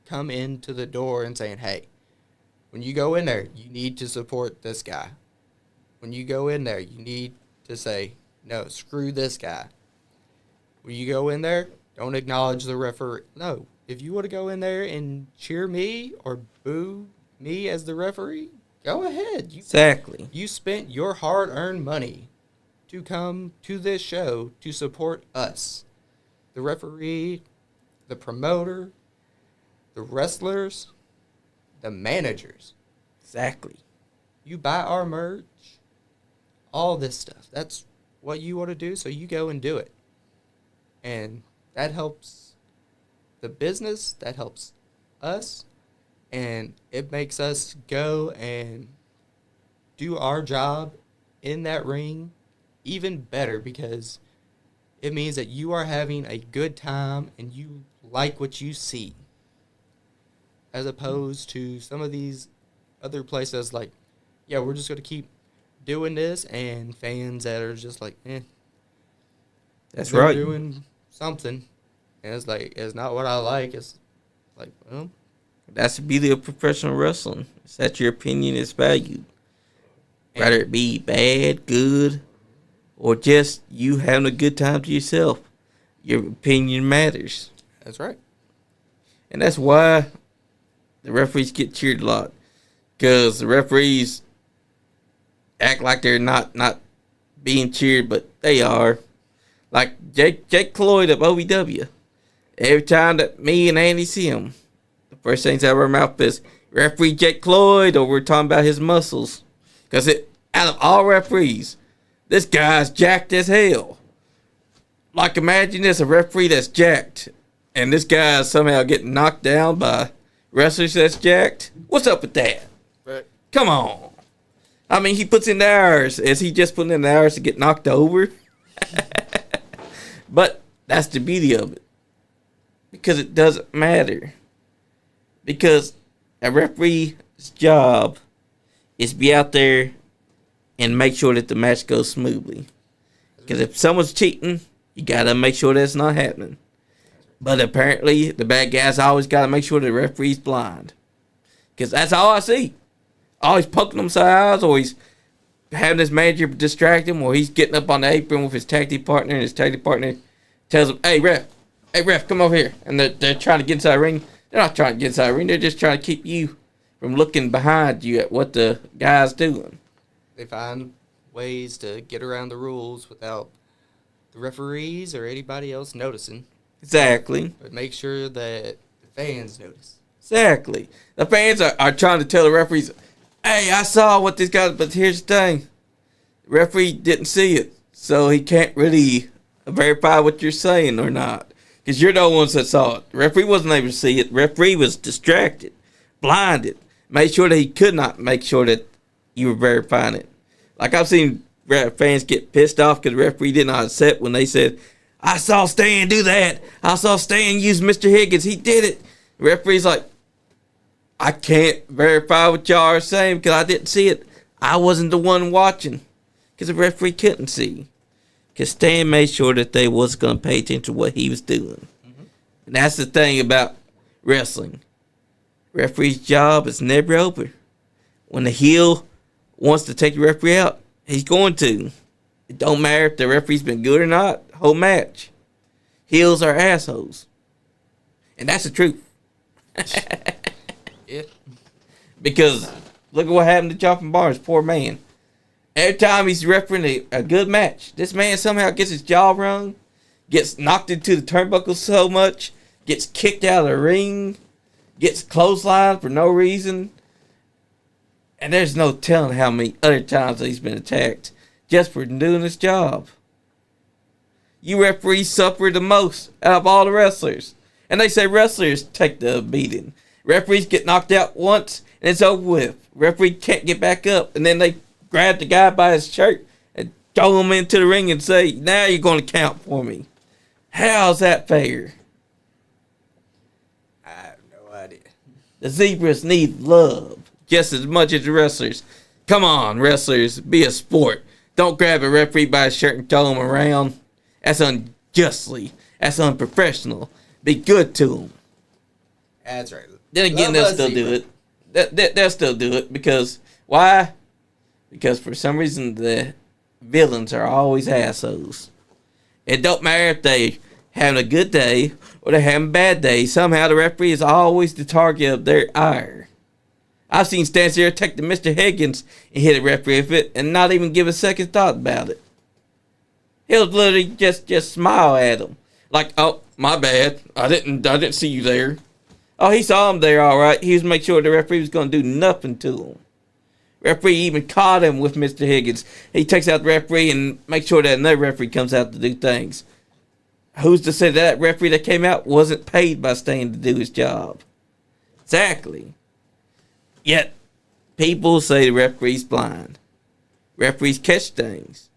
come into the door and saying, hey, when you go in there, you need to support this guy. When you go in there, you need to say, no, screw this guy. When you go in there, don't acknowledge the referee. No, if you want to go in there and cheer me or boo me as the referee, go ahead. Exactly. You spent your hard-earned money to come to this show to support us. The referee, the promoter, the wrestlers, the managers. Exactly. You buy our merch, all this stuff. That's what you want to do, so you go and do it. And that helps the business, that helps us, and it makes us go and do our job in that ring even better, because it means that you are having a good time and you like what you see, as opposed to some of these other places like, yeah, we're just going to keep doing this, and fans that are just like, That's they're right. doing something, and it's like, it's not what I like. It's like, well, That's the beauty of professional wrestling. It's that your opinion is valued. Whether it be bad, good, or just you having a good time to yourself. Your opinion matters. that's right. And that's why the referees get cheered a lot. Because the referees act like they're not being cheered, but they are. Like Jake Cloyd of OVW. Every time that me and Andy see him, the first things out of our mouth is referee Jake Cloyd, or we're talking about his muscles. Because out of all referees, this guy's jacked as hell. Like, imagine this, a referee that's jacked, and this guy's somehow getting knocked down by wrestlers that's jacked. What's up with that? Right. Come on. I mean, he puts in the hours. Is he just putting in the hours to get knocked over? But that's the beauty of it. Because it doesn't matter. Because a referee's job is to be out there and make sure that the match goes smoothly. Because if someone's cheating, you got to make sure that's not happening. But apparently, the bad guys always got to make sure the referee's blind. Because that's all I see. Always poking them sides, or he's having his manager distract him, or he's getting up on the apron with his tag team partner, and his tag team partner tells him, hey, ref, come over here. And they're trying to get inside the ring. They're not trying to get inside the ring. They're just trying to keep you from looking behind you at what the guy's doing. They find ways to get around the rules without the referees or anybody else noticing. Exactly. But make sure that the fans notice. Exactly. The fans are trying to tell the referees, hey, I saw what this guy, but here's the thing. The referee didn't see it, so he can't really verify what you're saying or not. Because you're the ones that saw it. The referee wasn't able to see it. The referee was distracted, blinded, made sure that he could not make sure that you were verifying it. Like I've seen fans get pissed off because the referee did not accept when they said, I saw Stan do that. I saw Stan use Mr. Higgins. He did it. The referee's like, I can't verify what y'all are saying because I didn't see it. I wasn't the one watching because the referee couldn't see. Because Stan made sure that they was going to pay attention to what he was doing. Mm-hmm. And that's the thing about wrestling. Referee's job is never over. When the heel wants to take the referee out, he's going to. It don't matter if the referee's been good or not. Whole match. Heels are assholes. And that's the truth. Yeah. Because look at what happened to Jonathan Barnes, poor man. Every time he's refereeing a good match, this man somehow gets his jaw wrung, gets knocked into the turnbuckle so much, gets kicked out of the ring, gets clotheslined for no reason. And there's no telling how many other times he's been attacked just for doing his job. You referees suffer the most out of all the wrestlers. And they say wrestlers take the beating. Referees get knocked out once and it's over with. Referee can't get back up. And then they grab the guy by his shirt and throw him into the ring and say, now you're going to count for me. How's that fair? I have no idea. The zebras need love just as much as the wrestlers. Come on, wrestlers, be a sport. Don't grab a referee by his shirt and throw him around. That's unjustly. That's unprofessional. Be good to him. That's right. Then again, they'll still do it. They'll still do it because why? Because for some reason the villains are always assholes. It don't matter if they having a good day or they're having a bad day. Somehow the referee is always the target of their ire. I've seen Stan here take the Mr. Higgins and hit a referee with it and not even give a second thought about it. He'll literally just smile at him. Like, oh, my bad. I didn't see you there. Oh, he saw him there, all right. He was making sure the referee was going to do nothing to him. Referee even caught him with Mr. Higgins. He takes out the referee and makes sure that another referee comes out to do things. Who's to say that referee that came out wasn't paid by Stan to do his job? Exactly. Yet, people say the referee's blind. Referees catch things.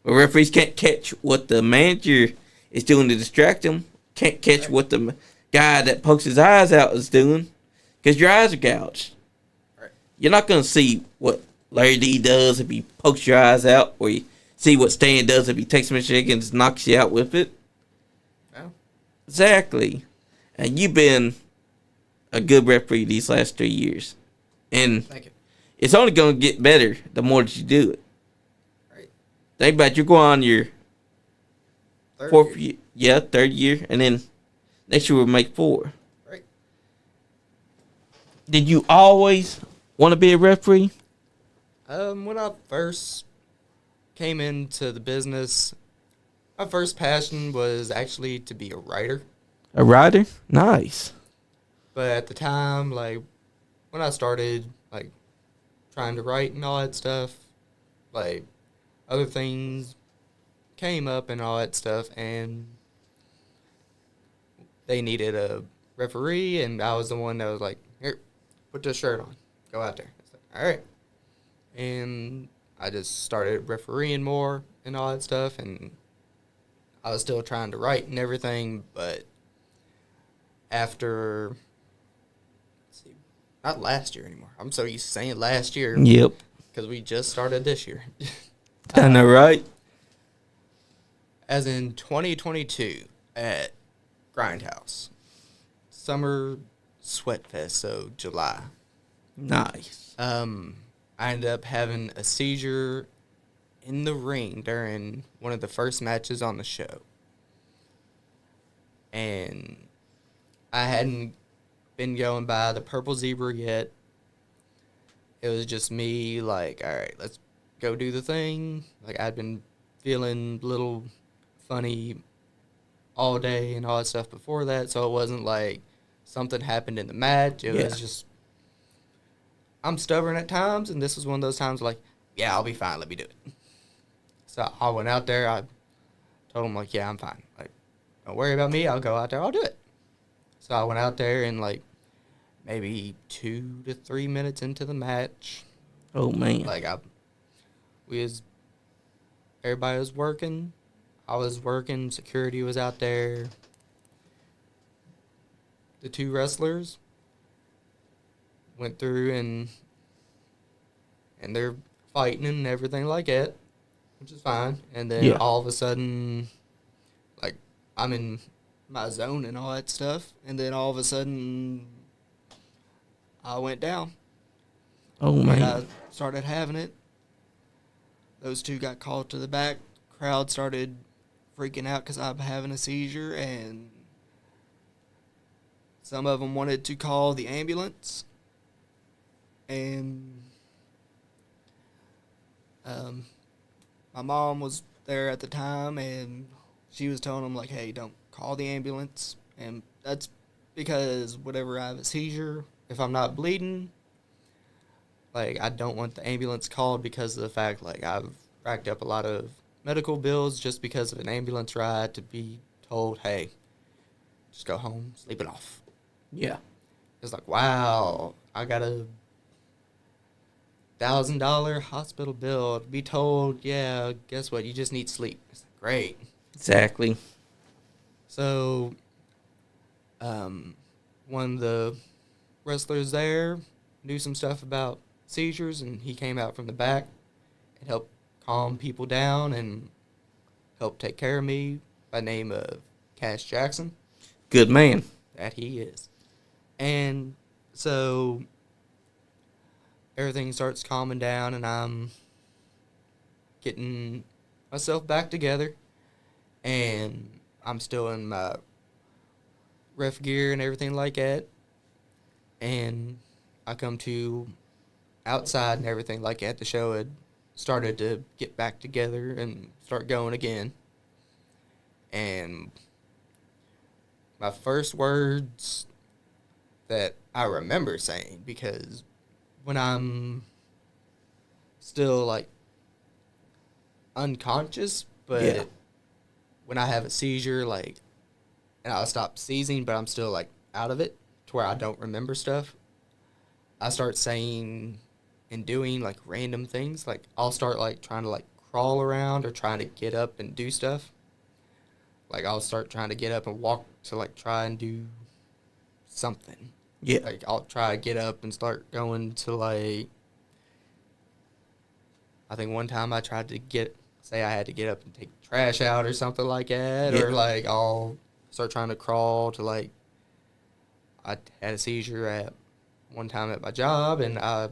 But referees can't catch what the manager is doing to distract him. Can't catch what the guy that pokes his eyes out is doing. Because your eyes are gouged. Right. You're not going to see what Larry D does if he pokes your eyes out. Or you see what Stan does if he takes Mr. Higgins and knocks you out with it. No. Exactly. And you've been a good referee these last 3 years. And Thank you. it's only going to get better the more that you do it. Right. Think about it, you're going on your Third year. third year, and then next year we'll make 4. Right. Did you always want to be a referee? When I first came into the business, my first passion was actually to be a writer. A writer? Nice. But at the time, like, when I started, like, trying to write and all that stuff, like, other things came up and all that stuff, and they needed a referee, and I was the one that was like, here, put this shirt on, go out there. I was like, all right. And I just started refereeing more and all that stuff, and I was still trying to write and everything, but after, let's see, not last year anymore. I'm so used to saying last year. Yep. Because we just started this year. I know, right? As in 2022 at Grindhouse. Summer Sweat Fest, so July. Nice. I I ended up having a seizure in the ring during one of the first matches on the show. And I hadn't been going by the purple zebra yet. It was just me, like, all right, let's go do the thing. Like, I'd been feeling a little funny all day and all that stuff before that, so it wasn't like something happened in the match. It was just, I'm stubborn at times, and this was one of those times like, yeah, I'll be fine, let me do it. So I went out there, I told him, like, yeah, I'm fine. Like, don't worry about me, I'll go out there, I'll do it. So I went out there, and, like, maybe 2 to 3 minutes into the match. Oh, man. Like, everybody was working. I was working. Security was out there. The 2 wrestlers went through and they're fighting and everything like that, which is fine. And then all of a sudden, like, I'm in my zone and all that stuff. And then all of a sudden, I went down. Oh, man. And I started having it. Those 2 got called to the back. Crowd started freaking out because I'm having a seizure, and some of them wanted to call the ambulance. And my mom was there at the time, and she was telling them, like, hey, don't call the ambulance. And that's because whenever I have a seizure, if I'm not bleeding, like, I don't want the ambulance called because of the fact, like, I've racked up a lot of medical bills just because of an ambulance ride to be told, hey, just go home, sleep it off. Yeah. It's like, wow, I got a $1,000 hospital bill to be told, yeah, guess what, you just need sleep. It's like, great. Exactly. So, one of the wrestlers there knew some stuff about seizures, and he came out from the back and helped calm people down and helped take care of me by name of Cash Jackson. Good man. That he is. And so everything starts calming down, and I'm getting myself back together, and I'm still in my ref gear and everything like that. And I come to outside and everything like that. The show had started to get back together and start going again. And my first words that I remember saying, because when I'm still, like, unconscious, but when I have a seizure, like, and I'll stop seizing, but I'm still, like, out of it to where I don't remember stuff, I start saying and doing, like, random things. Like, I'll start, like, trying to, like, crawl around or trying to get up and do stuff. Like, I'll start trying to get up and walk to, like, try and do something. Yeah. Like, I'll try to get up and start going to, like, I think one time I tried to say I had to get up and take trash out or something like that. Yeah. Or, like, I'll start trying to crawl to, like, I had a seizure at one time at my job, and I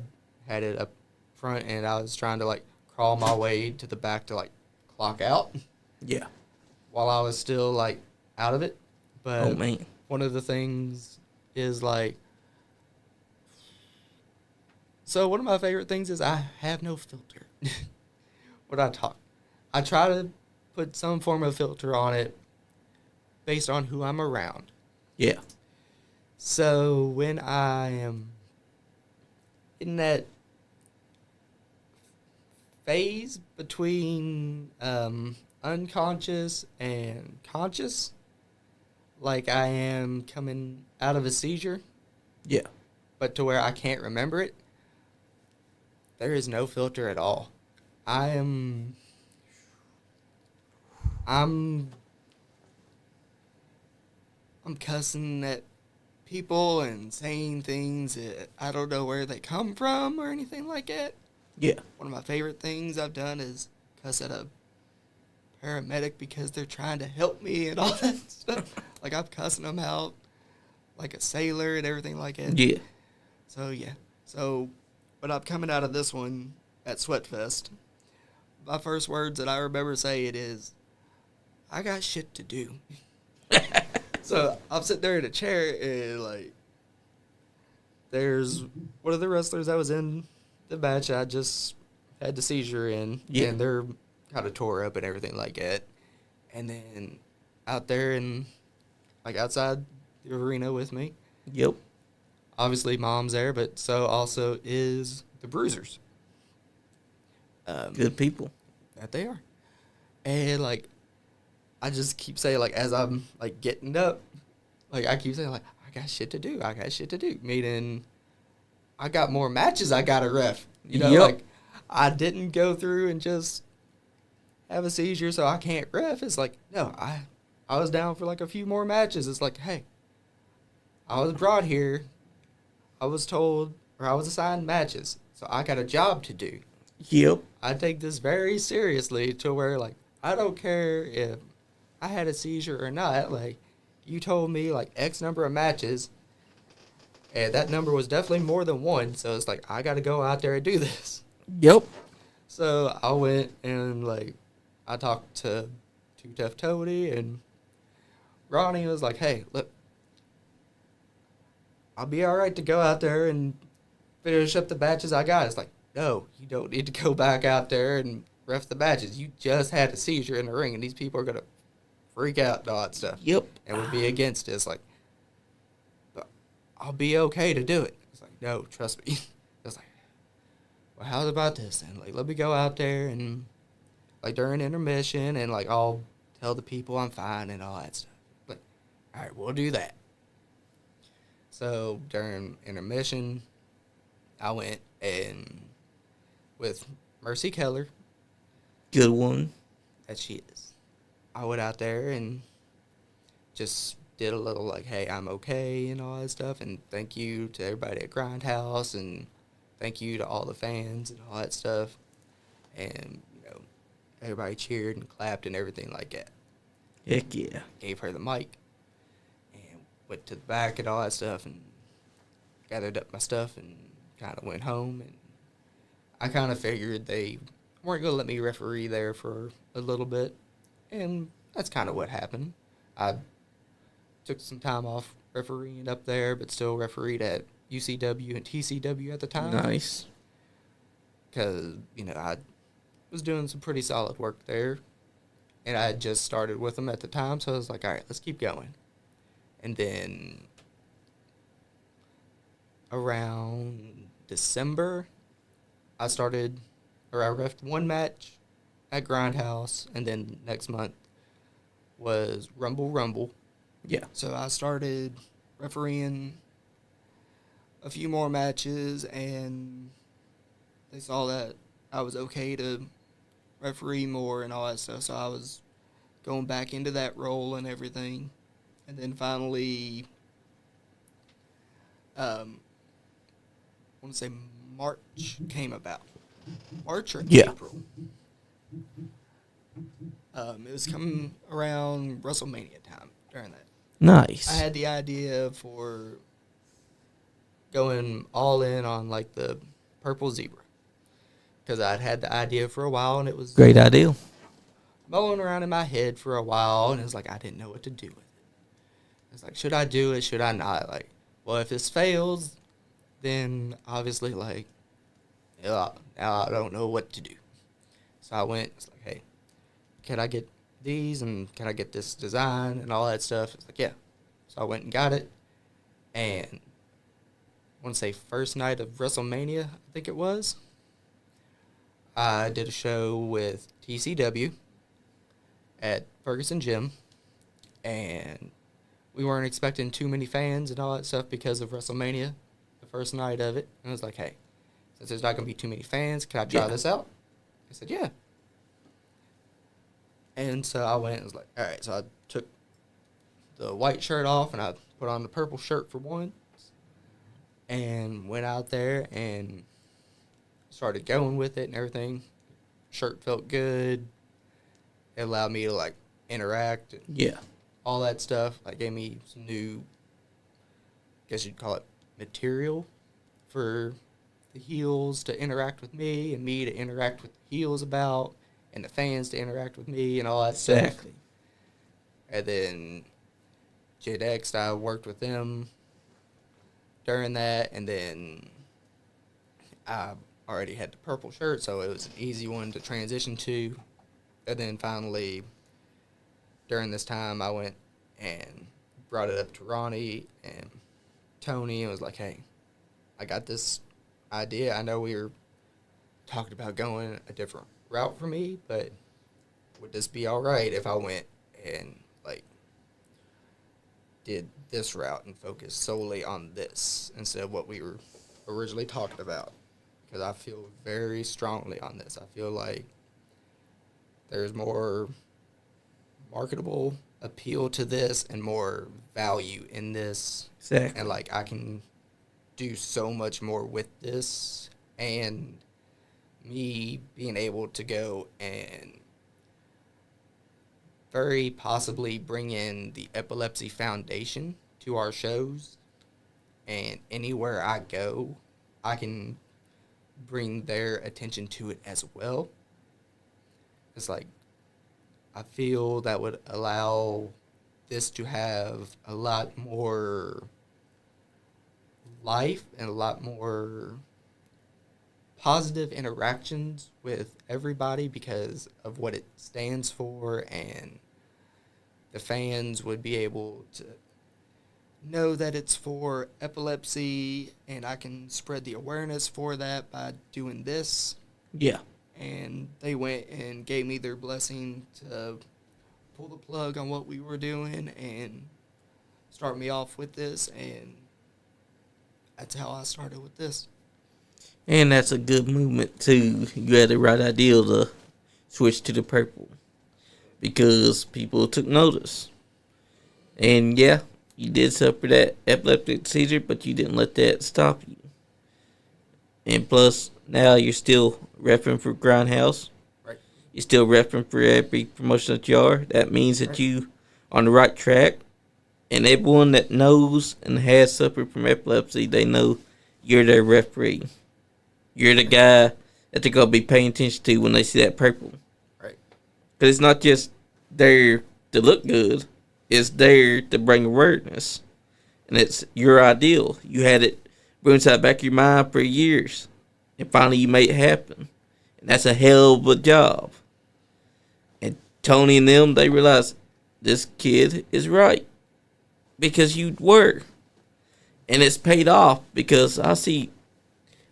had it up front, and I was trying to, like, crawl my way to the back to, like, clock out. Yeah. While I was still, like, out of it. But Oh, man. one of the things is, like, so one of my favorite things is I have no filter when I talk. I try to put some form of filter on it based on who I'm around. Yeah. So when I am in that phase between unconscious and conscious, like I am coming out of a seizure, Yeah. but to where I can't remember it, there is no filter at all. I'm cussing at people and saying things that I don't know where they come from or anything like that. Yeah. One of my favorite things I've done is cuss at a paramedic because they're trying to help me and all that stuff. Like, I'm cussing them out like a sailor and everything like that. Yeah. So, yeah. So, But I'm coming out of this one at Sweatfest. My first words that I remember saying is, I got shit to do. So I'm sitting there in a chair and like, there's one of the wrestlers that was in the match I just had the seizure in. Yeah. And they're kind of tore up and everything like that. And then out there and like outside the arena with me. Yep. Obviously Mom's there, but so also is the Bruisers. Good people. That they are. And like, I just keep saying, like, as I'm like getting up, like I keep saying, like, I got shit to do. I got shit to do. Meaning, I got more matches I got to ref. You know, Yep. like I didn't go through and just have a seizure, so I can't ref. It's like, no, I was down for like a few more matches. It's like, hey, I was brought here. I was told, or I was assigned matches, so I got a job to do. Yep. I take this very seriously to where, like, I don't care if I had a seizure or not. Like, you told me, like, X number of matches, and that number was definitely more than one, so it's like, I got to go out there and do this. Yep. So I went and, like, I talked to Too Tough Toady, and Ronnie was like, hey, look, I'll be all right to go out there and finish up the matches I got. It's like, no, you don't need to go back out there and ref the matches. You just had a seizure in the ring, and these people are going to freak out and all that stuff. Yep. And would be against it. It's like, but I'll be okay to do it. It's like, no, trust me. It's like, well, how about this then? Like, let me go out there and, like, during intermission, and, like, I'll tell the people I'm fine and all that stuff. Like, all right, we'll do that. So during intermission, I went and with Mercy Keller, Good one. as she is, I went out there and just did a little like, hey, I'm okay and all that stuff, and thank you to everybody at Grindhouse, and thank you to all the fans and all that stuff, and you know, everybody cheered and clapped and everything like that. Heck yeah. Gave her the mic and went to the back and all that stuff and gathered up my stuff and kind of went home. And I kind of figured they weren't going to let me referee there for a little bit, and that's kind of what happened. I took some time off refereeing up there, but still refereed at UCW and TCW at the time. Nice. Because, you know, I was doing some pretty solid work there, and I had just started with them at the time, so I was like, all right, let's keep going. And then around December, I refed one match at Grindhouse, and then next month was Rumble. Yeah. So I started refereeing a few more matches, and they saw that I was okay to referee more and all that stuff, so I was going back into that role and everything. And then finally, I want to say March came about. March or Yeah. April. It was coming around WrestleMania time during that. Nice. I had the idea for going all in on, like, the purple zebra. Because I'd had the idea for a while, and it was Great idea. mulling around in my head for a while, and it was like, I didn't know what to do with it. It's like, should I do it? Should I not? Like, well, if this fails, then obviously, like, now I don't know what to do. So I went, it's like, hey, can I get these, and can I get this design and all that stuff? It's like, yeah. So I went and got it, and I want to say first night of WrestleMania, I think it was, I did a show with TCW at Ferguson Gym, and we weren't expecting too many fans and all that stuff because of WrestleMania, the first night of it. And I was like, hey, since there's not going to be too many fans, can I try this out? I said, yeah. And so I went and was like, all right. So I took the white shirt off, and I put on the purple shirt for once, and went out there and started going with it and everything. Shirt felt good. It allowed me to, like, interact and Yeah. all that stuff. Like, gave me some new, I guess you'd call it, material for the heels to interact with me and me to interact with the heels about and the fans to interact with me and all that stuff. Exactly. And then JDX, I worked with them during that, and then I already had the purple shirt, so it was an easy one to transition to. And then finally, during this time, I went and brought it up to Ronnie and Tony and was like, hey, I got this idea. I know we were talking about going a different route for me, but would this be all right if I went and, like, did this route and focused solely on this instead of what we were originally talking about? Because I feel very strongly on this. I feel like there's more marketable appeal to this and more value in this. Exactly. And, like, I can do so much more with this, and me being able to go and very possibly bring in the Epilepsy Foundation to our shows, and anywhere I go, I can bring their attention to it as well. It's like, I feel that would allow this to have a lot more life and a lot more positive interactions with everybody because of what it stands for, and the fans would be able to know that it's for epilepsy, and I can spread the awareness for that by doing this. Yeah. And they went and gave me their blessing to pull the plug on what we were doing and start me off with this, and that's how I started with this. And that's a good movement, too. You had the right idea to switch to the purple because people took notice. And, yeah, you did suffer that epileptic seizure, but you didn't let that stop you. And plus, now you're still repping for Grindhouse. Right. You're still repping for every promotion that you are. That means that you on the right track. And everyone that knows and has suffered from epilepsy, they know you're their referee. You're the guy that they're going to be paying attention to when they see that purple. Right. Because it's not just there to look good. It's there to bring awareness. And it's your ideal. You had it inside the back of your mind for years. And finally you made it happen. And that's a hell of a job. And Tony and them, they realized this kid is right. Because you were. And it's paid off because I see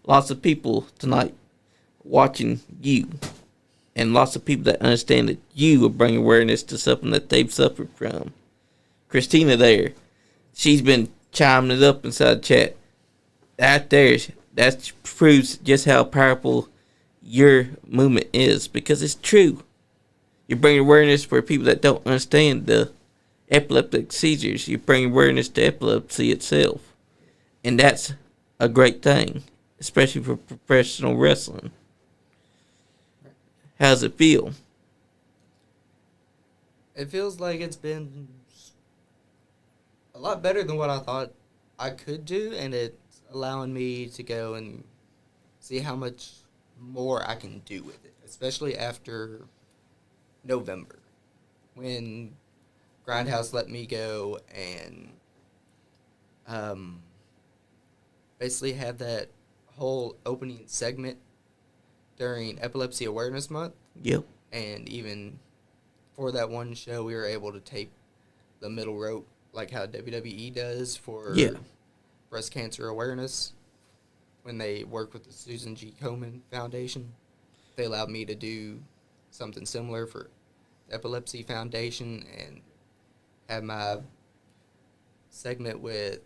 lots of people tonight watching you. And lots of people that understand that you will bring awareness to something that they've suffered from. Christina there, she's been chiming it up inside the chat. That proves just how powerful your movement is. Because it's true. You bring awareness for people that don't understand the epileptic seizures. You bring awareness to epilepsy itself. And that's a great thing. Especially for professional wrestling. How does it feel? It feels like it's been a lot better than what I thought I could do, and it's allowing me to go and see how much more I can do with it, especially after November, when Grindhouse let me go and basically have that whole opening segment during Epilepsy Awareness Month. Yep. And even for that one show, we were able to tape the middle rope like how WWE does for breast cancer awareness when they work with the Susan G. Komen Foundation. They allowed me to do something similar for the Epilepsy Foundation and have my segment with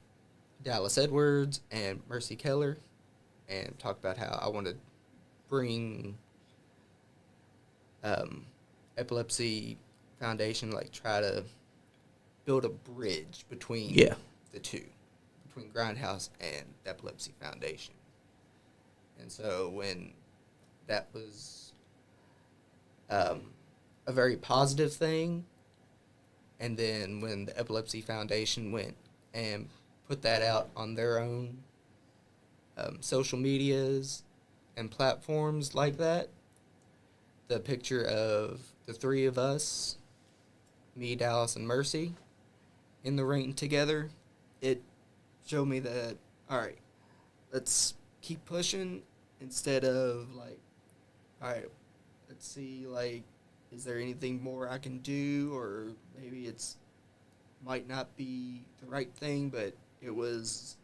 Dallas Edwards and Mercy Keller and talk about how I want to bring Epilepsy Foundation, like try to build a bridge between the two, between Grindhouse and the Epilepsy Foundation. And so when that was a very positive thing, and then when the Epilepsy Foundation went and put that out on their own social medias and platforms like that, the picture of the three of us, me, Dallas, and Mercy, in the ring together, it showed me that, all right, let's keep pushing instead of, like, all right, let's see, like, is there anything more I can do, or maybe it's might not be the right thing, but it was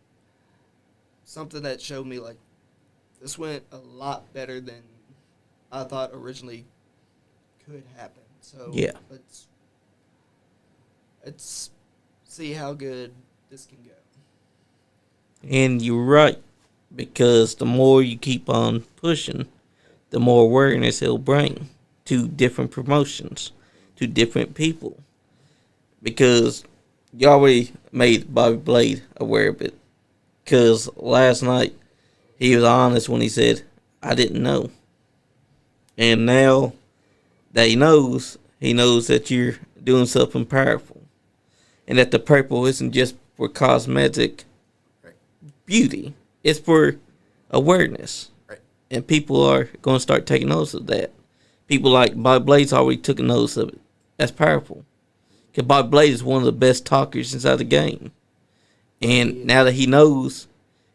something that showed me, like, this went a lot better than I thought originally could happen. So Yeah. let's see how good this can go. And you're right, because the more you keep on pushing, the more awareness it'll bring to different promotions, to different people. Because you already made Bobby Blade aware of it. Because last night, he was honest when he said, I didn't know. And now that he knows that you're doing something powerful. And that the purple isn't just for cosmetic beauty. It's for awareness. Right. And people are going to start taking notice of that. People like Bobby Blade's already took notice of it. That's powerful. Because Bobby Blade is one of the best talkers inside the game. And now that he knows,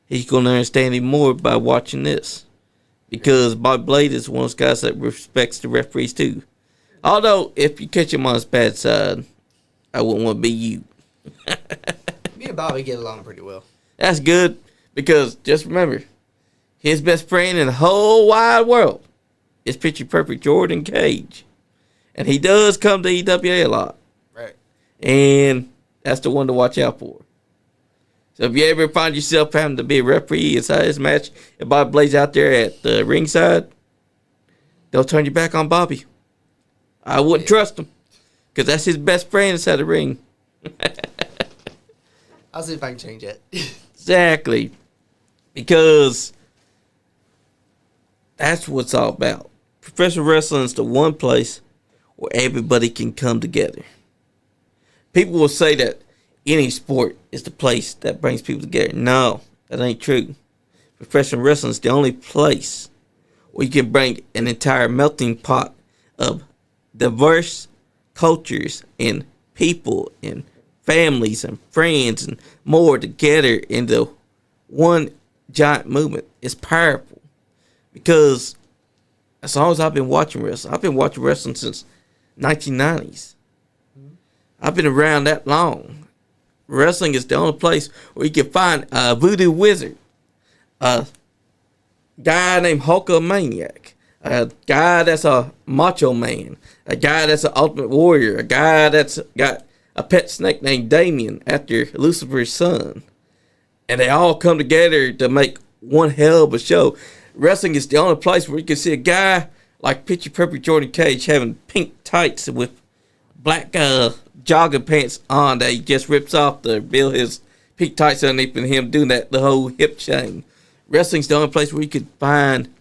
he's going to understand him more by watching this. Because Bobby Blade is one of those guys that respects the referees too. Although, if you catch him on his bad side, I wouldn't want to be you. Me and Bobby get along pretty well. That's good. Because, just remember, his best friend in the whole wide world is Picture Perfect Jordan Cage. And he does come to EWA a lot. Right. And that's the one to watch out for. So if you ever find yourself having to be a referee inside this match, and Bobby Blade's out there at the ringside, don't turn your back on Bobby. I wouldn't trust him. Because that's his best friend inside the ring. I'll see if I can change it. Exactly. Because that's what it's all about. Professional wrestling is the one place where everybody can come together. People will say that any sport is the place that brings people together. No, that ain't true. Professional wrestling is the only place where you can bring an entire melting pot of diverse cultures and people and families and friends and more together into one giant movement. It's powerful. Because as long as I've been watching wrestling, I've been watching wrestling since 1990s. I've been around that long. Wrestling is the only place where you can find a voodoo wizard, a guy named Hulkamaniac, a guy that's a macho man, a guy that's an ultimate warrior, a guy that's got a pet snake named Damien after Lucifer's son. And they all come together to make one hell of a show. Wrestling is the only place where you can see a guy like Picture Perfect Jordan Cage having pink tights with black jogging pants on that he just rips off to build his pink tights underneath, and him doing that the whole hip chain. Wrestling's the only place where you can find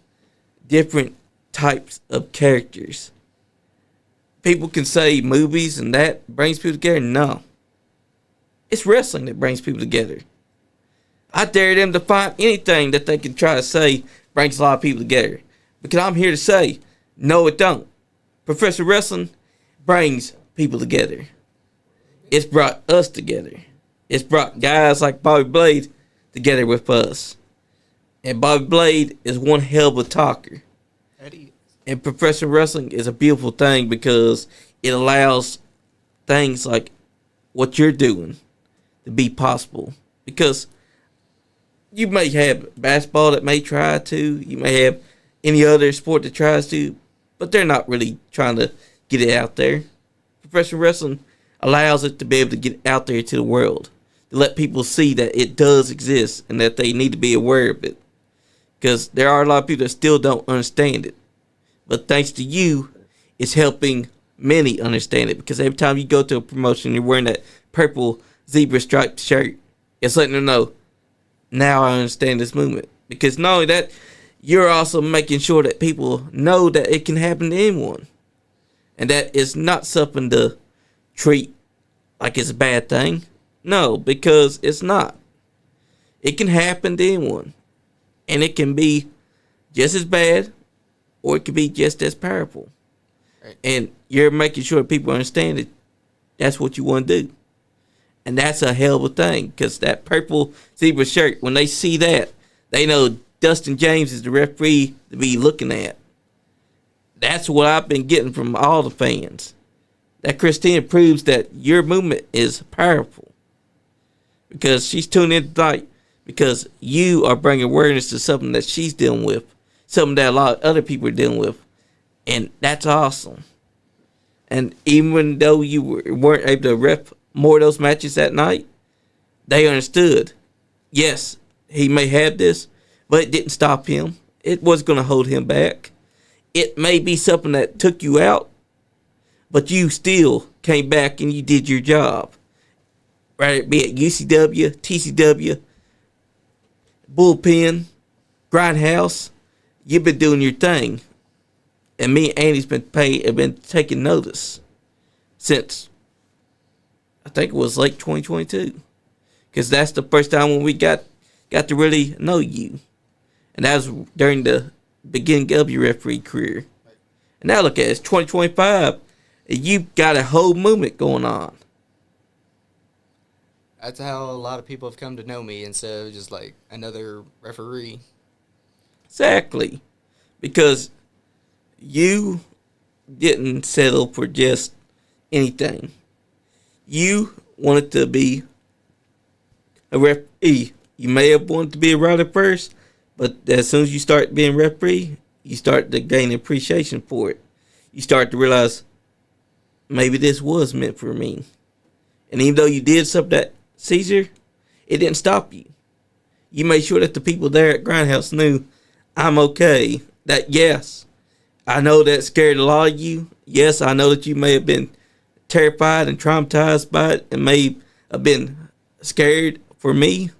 different types of characters. People can say movies and that brings people together. No. It's wrestling that brings people together. I dare them to find anything that they can try to say brings a lot of people together. Because I'm here to say, no, it don't. Professional wrestling brings people together. It's brought us together. It's brought guys like Bobby Blade together with us. And Bobby Blade is one hell of a talker. And professional wrestling is a beautiful thing because it allows things like what you're doing to be possible. Because you may have basketball that may try to. You may have any other sport that tries to. But they're not really trying to get it out there. Professional wrestling allows it to be able to get out there to the world. To let people see that it does exist and that they need to be aware of it. Because there are a lot of people that still don't understand it. But thanks to you, it's helping many understand it. Because every time you go to a promotion, you're wearing that purple zebra striped shirt. It's letting them know, now I understand this movement. Because not only that, you're also making sure that people know that it can happen to anyone. And that it's not something to treat like it's a bad thing. No, because it's not. It can happen to anyone. And it can be just as bad, or it can be just as powerful. Right. And you're making sure people understand that that's what you want to do. And that's a hell of a thing, because that purple zebra shirt, when they see that, they know Dustin James is the referee to be looking at. That's what I've been getting from all the fans. That Christina proves that your movement is powerful. Because she's tuning in tonight because you are bringing awareness to something that she's dealing with. Something that a lot of other people are dealing with. And that's awesome. And even though you weren't able to ref more of those matches that night, they understood. Yes, he may have this, but it didn't stop him. It wasn't going to hold him back. It may be something that took you out, but you still came back and you did your job. Right? Be it UCW, TCW, Bullpen, Grindhouse, you've been doing your thing. And me and Andy's been taking notice since I think it was late 2022. Because that's the first time when we got to really know you. And that was during the beginning of your referee career. And now look at it, it's 2025. And you've got a whole movement going on. That's how a lot of people have come to know me instead of just like another referee. Exactly. Because you didn't settle for just anything. You wanted to be a referee. You may have wanted to be a writer first, but as soon as you start being referee, you start to gain appreciation for it. You start to realize maybe this was meant for me. And even though you did something that Caesar, it didn't stop you. You made sure that the people there at Grindhouse knew I'm okay. That yes, I know that scared a lot of you. Yes, I know that you may have been terrified and traumatized by it and may have been scared for me.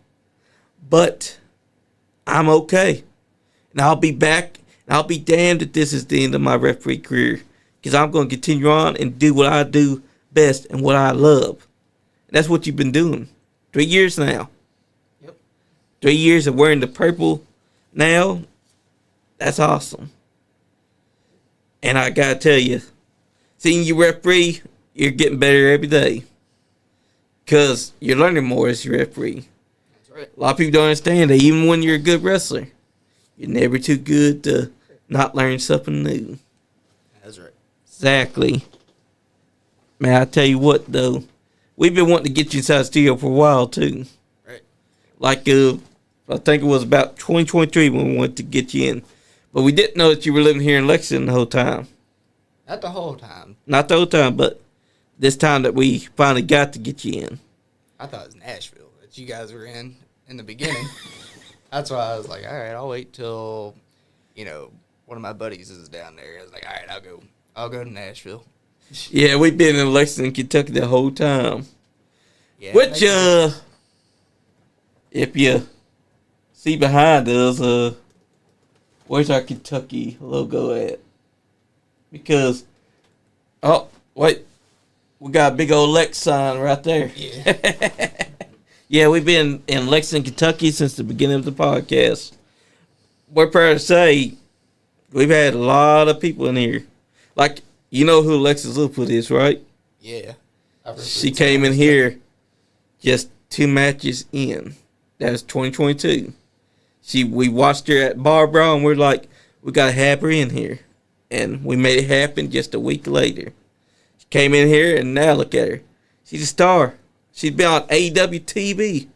But I'm okay. And I'll be back. And I'll be damned if this is the end of my referee career. Because I'm going to continue on and do what I do best and what I love. And that's what you've been doing. 3 years now. Yep. 3 years of wearing the purple now. That's awesome. And I got to tell you, seeing you referee, you're getting better every day. Because you're learning more as you referee. That's right. A lot of people don't understand that even when you're a good wrestler, you're never too good to not learn something new. That's right. Exactly. Man, I tell you what, though. We've been wanting to get you inside the studio for a while, too. Right. Like, I think it was about 2023 when we wanted to get you in. But we didn't know that you were living here in Lexington the whole time. Not the whole time. Not the whole time, but this time that we finally got to get you in. I thought it was Nashville that you guys were in the beginning. That's why I was like, all right, I'll wait till, one of my buddies is down there. I was like, all right, I'll go to Nashville. Yeah, we've been in Lexington, Kentucky the whole time. Yeah, Which, if you see behind us, where's our Kentucky logo at? Because, oh, wait, we got a big old Lex sign right there. Yeah. Yeah, we've been in Lexington, Kentucky since the beginning of the podcast. We're proud to say we've had a lot of people in here. Like, you know who Alexis Luput is, right? Yeah. She came in here just 2 matches in. That was 2022. We watched her at Barbara and we're like, we got to have her in here. And we made it happen just a week later. She came in here and now look at her. She's a star. She's been on AEW TV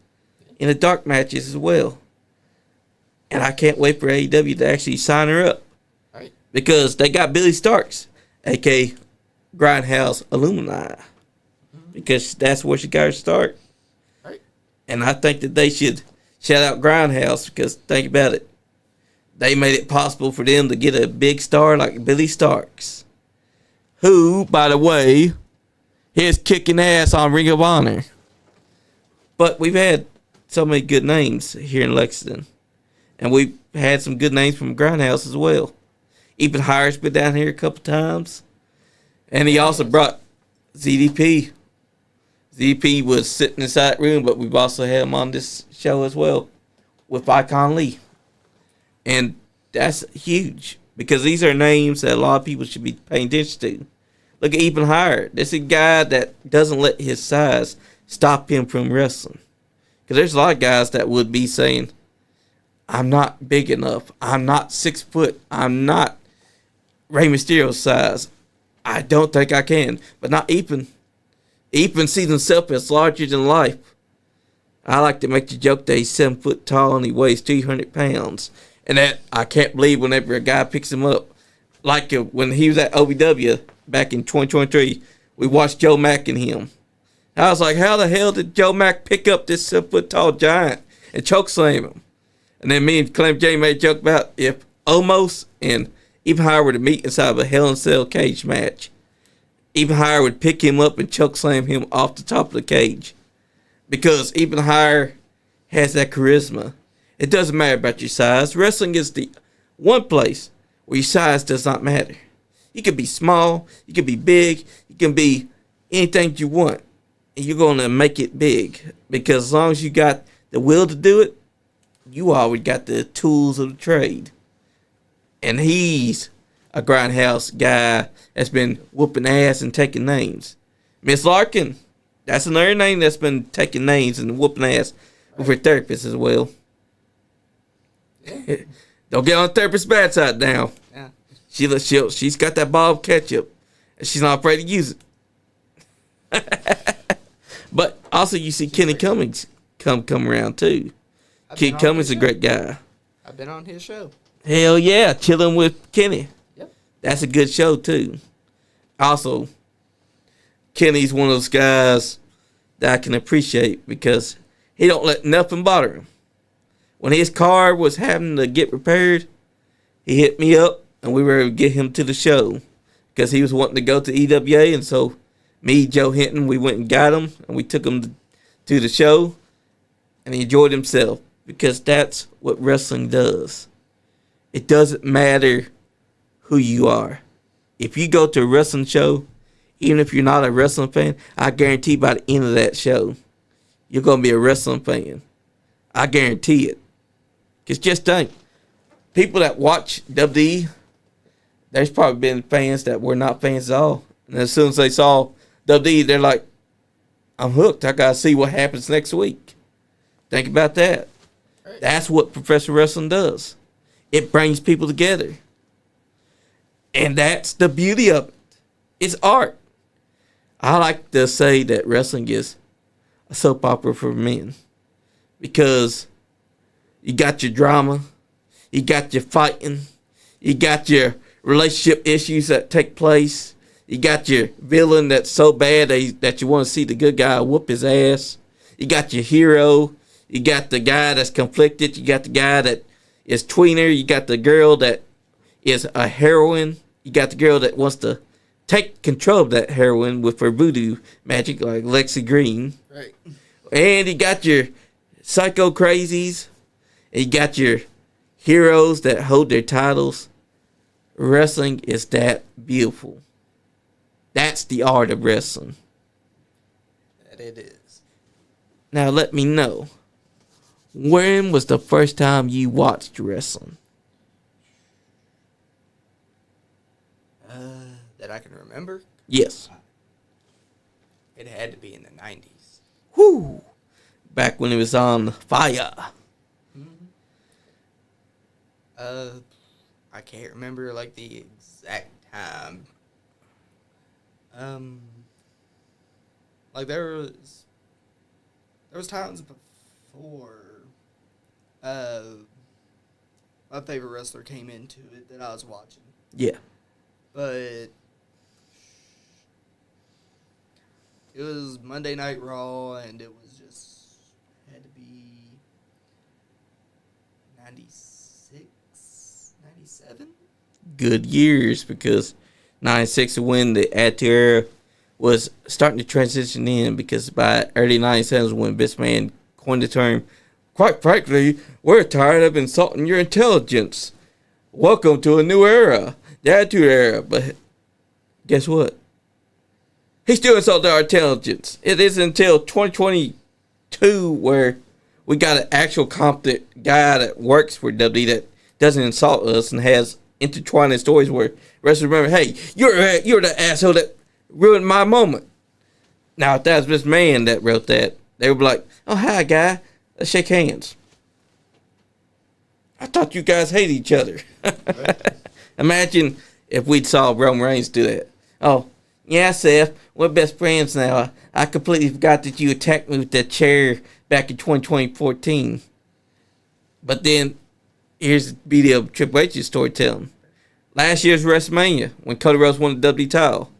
in the dark matches as well. And I can't wait for AEW to actually sign her up. Right. Because they got Billy Starks, a.k.a. Grindhouse Alumni. Because that's where she got her start. Right. And I think that they should shout out Grindhouse because think about it. They made it possible for them to get a big star like Billy Starks. Who, by the way, is kicking ass on Ring of Honor. But we've had so many good names here in Lexington. And we've had some good names from Grindhouse as well. Even Hire's been down here a couple times. And he also brought ZDP. ZDP was sitting inside that room, but we've also had him on this show as well with Icon Lee. And that's huge because these are names that a lot of people should be paying attention to. Look at even higher. This is a guy that doesn't let his size stop him from wrestling. Because there's a lot of guys that would be saying, I'm not big enough. I'm not 6 foot. I'm not Rey Mysterio's size. I don't think I can. But not Ethan. Ethan sees himself as larger than life. I like to make the joke that he's 7 foot tall and he weighs 300 pounds. And that I can't believe whenever a guy picks him up. Like when he was at OVW back in 2023, we watched Joe Mack and him. I was like, how the hell did Joe Mack pick up this 7 foot tall giant and chokeslam him? And then me and Clem J made a joke about if Omos and Even Higher were to meet inside of a Hell in a Cell cage match, Even Higher would pick him up and chokeslam him off the top of the cage. Because Even Higher has that charisma. It doesn't matter about your size. Wrestling is the one place where your size does not matter. You can be small, you can be big, you can be anything you want. And you're going to make it big. Because as long as you got the will to do it, you already got the tools of the trade. And he's a grindhouse guy that's been whooping ass and taking names. Miss Larkin, that's another name that's been taking names and whooping ass with her therapist as well. Yeah. Don't get on the therapist's bad side now. Yeah. She's got that ball of ketchup, and she's not afraid to use it. But also you see Kenny Cummings come around too. Kenny Cummings is a great guy. I've been on his show. Hell yeah, chilling with Kenny. Yep. That's a good show too. Also, Kenny's one of those guys that I can appreciate because he don't let nothing bother him. When his car was having to get repaired, he hit me up and we were able to get him to the show because he was wanting to go to EWA. And so me, Joe Hinton, we went and got him and we took him to the show and he enjoyed himself because that's what wrestling does. It doesn't matter who you are. If you go to a wrestling show, even if you're not a wrestling fan, I guarantee by the end of that show, you're going to be a wrestling fan. I guarantee it. Because just think, people that watch WWE, there's probably been fans that were not fans at all. And as soon as they saw WWE, they're like, I'm hooked. I got to see what happens next week. Think about that. Right. That's what professional wrestling does. It brings people together. And that's the beauty of it. It's art. I like to say that wrestling is a soap opera for men. Because you got your drama, you got your fighting, you got your relationship issues that take place, you got your villain that's so bad that you want to see the good guy whoop his ass, you got your hero, you got the guy that's conflicted, you got the guy that is tweener, you got the girl that is a heroine, you got the girl that wants to take control of that heroine with her voodoo magic like Lexi Green. Right. And you got your psycho crazies, and you got your heroes that hold their titles. Wrestling is that beautiful. That's the art of wrestling. That it is. Now let me know, when was the first time you watched wrestling? That I can remember? Yes. It had to be in the 90s. Whoo! Back when it was on fire. Mm-hmm. I can't remember like the exact time. Like there was times before my favorite wrestler came into it that I was watching. Yeah. But it was Monday Night Raw, and it was just had to be 96, 97. Good years, because 96 when the Attitude Era was starting to transition in, because by early 97 was when Vince McMahon coined the term, quite frankly, we're tired of insulting your intelligence. Welcome to a new era, the Attitude Era. But guess what? He still insulted our intelligence. It isn't until 2022 where we got an actual competent guy that works for WWE that doesn't insult us and has intertwining stories where wrestlers remember, hey, you're the asshole that ruined my moment. Now, if that was this man that wrote that, they would be like, oh, hi, guy. Let's shake hands. I thought you guys hate each other. Imagine if we'd saw Roman Reigns do that. Oh, yeah, Seth, we're best friends now. I completely forgot that you attacked me with that chair back in 2014. But then, here's the video of Triple H's storytelling. Last year's WrestleMania, when Cody Rhodes won the WWE title,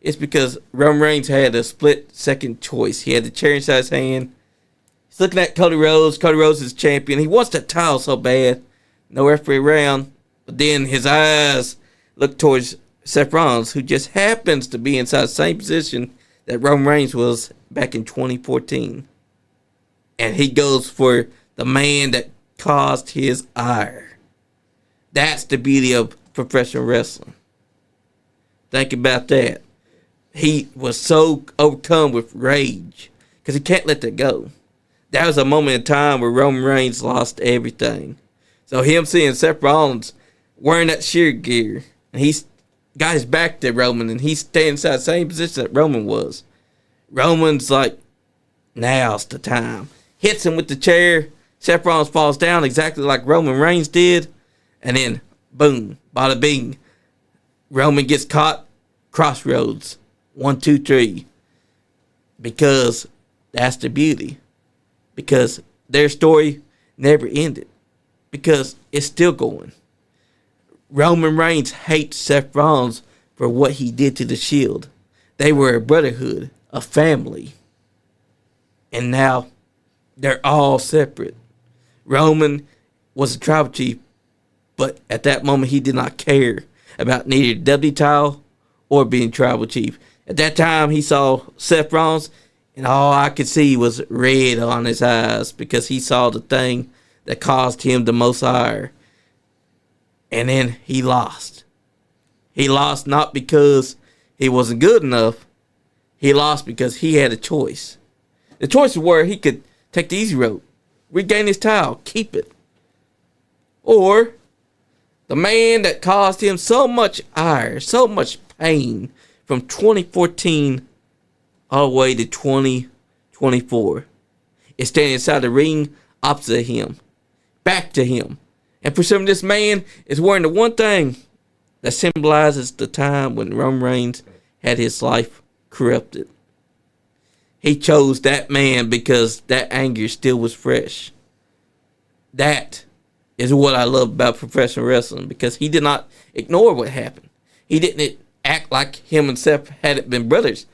it's because Roman Reigns had a split-second choice. He had the chair inside his hand. He's looking at Cody Rhodes. Cody Rhodes is champion. He wants that title so bad. No referee around. But then his eyes look towards Seth Rollins, who just happens to be inside the same position that Roman Reigns was back in 2014. And he goes for the man that caused his ire. That's the beauty of professional wrestling. Think about that. He was so overcome with rage because he can't let that go. That was a moment in time where Roman Reigns lost everything. So him seeing Seth Rollins wearing that sheer gear, and he's got his back to Roman, and he's staying inside the same position that Roman was. Roman's like, now's the time. Hits him with the chair. Seth Rollins falls down exactly like Roman Reigns did. And then, boom, bada bing. Roman gets caught. Crossroads. 1, 2, 3. Because that's the beauty. Because their story never ended. Because it's still going. Roman Reigns hates Seth Rollins for what he did to the Shield. They were a brotherhood, a family. And now they're all separate. Roman was a tribal chief, but at that moment he did not care about neither the WWE title or being tribal chief. At that time he saw Seth Rollins, and all I could see was red on his eyes because he saw the thing that caused him the most ire. And then he lost. He lost not because he wasn't good enough. He lost because he had a choice. The choice was where he could take the easy road, regain his title, keep it. Or the man that caused him so much ire, so much pain from 2014 all the way to 2024 is standing inside the ring opposite him, back to him. And for some, this man is wearing the one thing that symbolizes the time when Roman Reigns had his life corrupted. He chose that man because that anger still was fresh. That is what I love about professional wrestling, because he did not ignore what happened. He didn't act like him and Seth hadn't been brothers.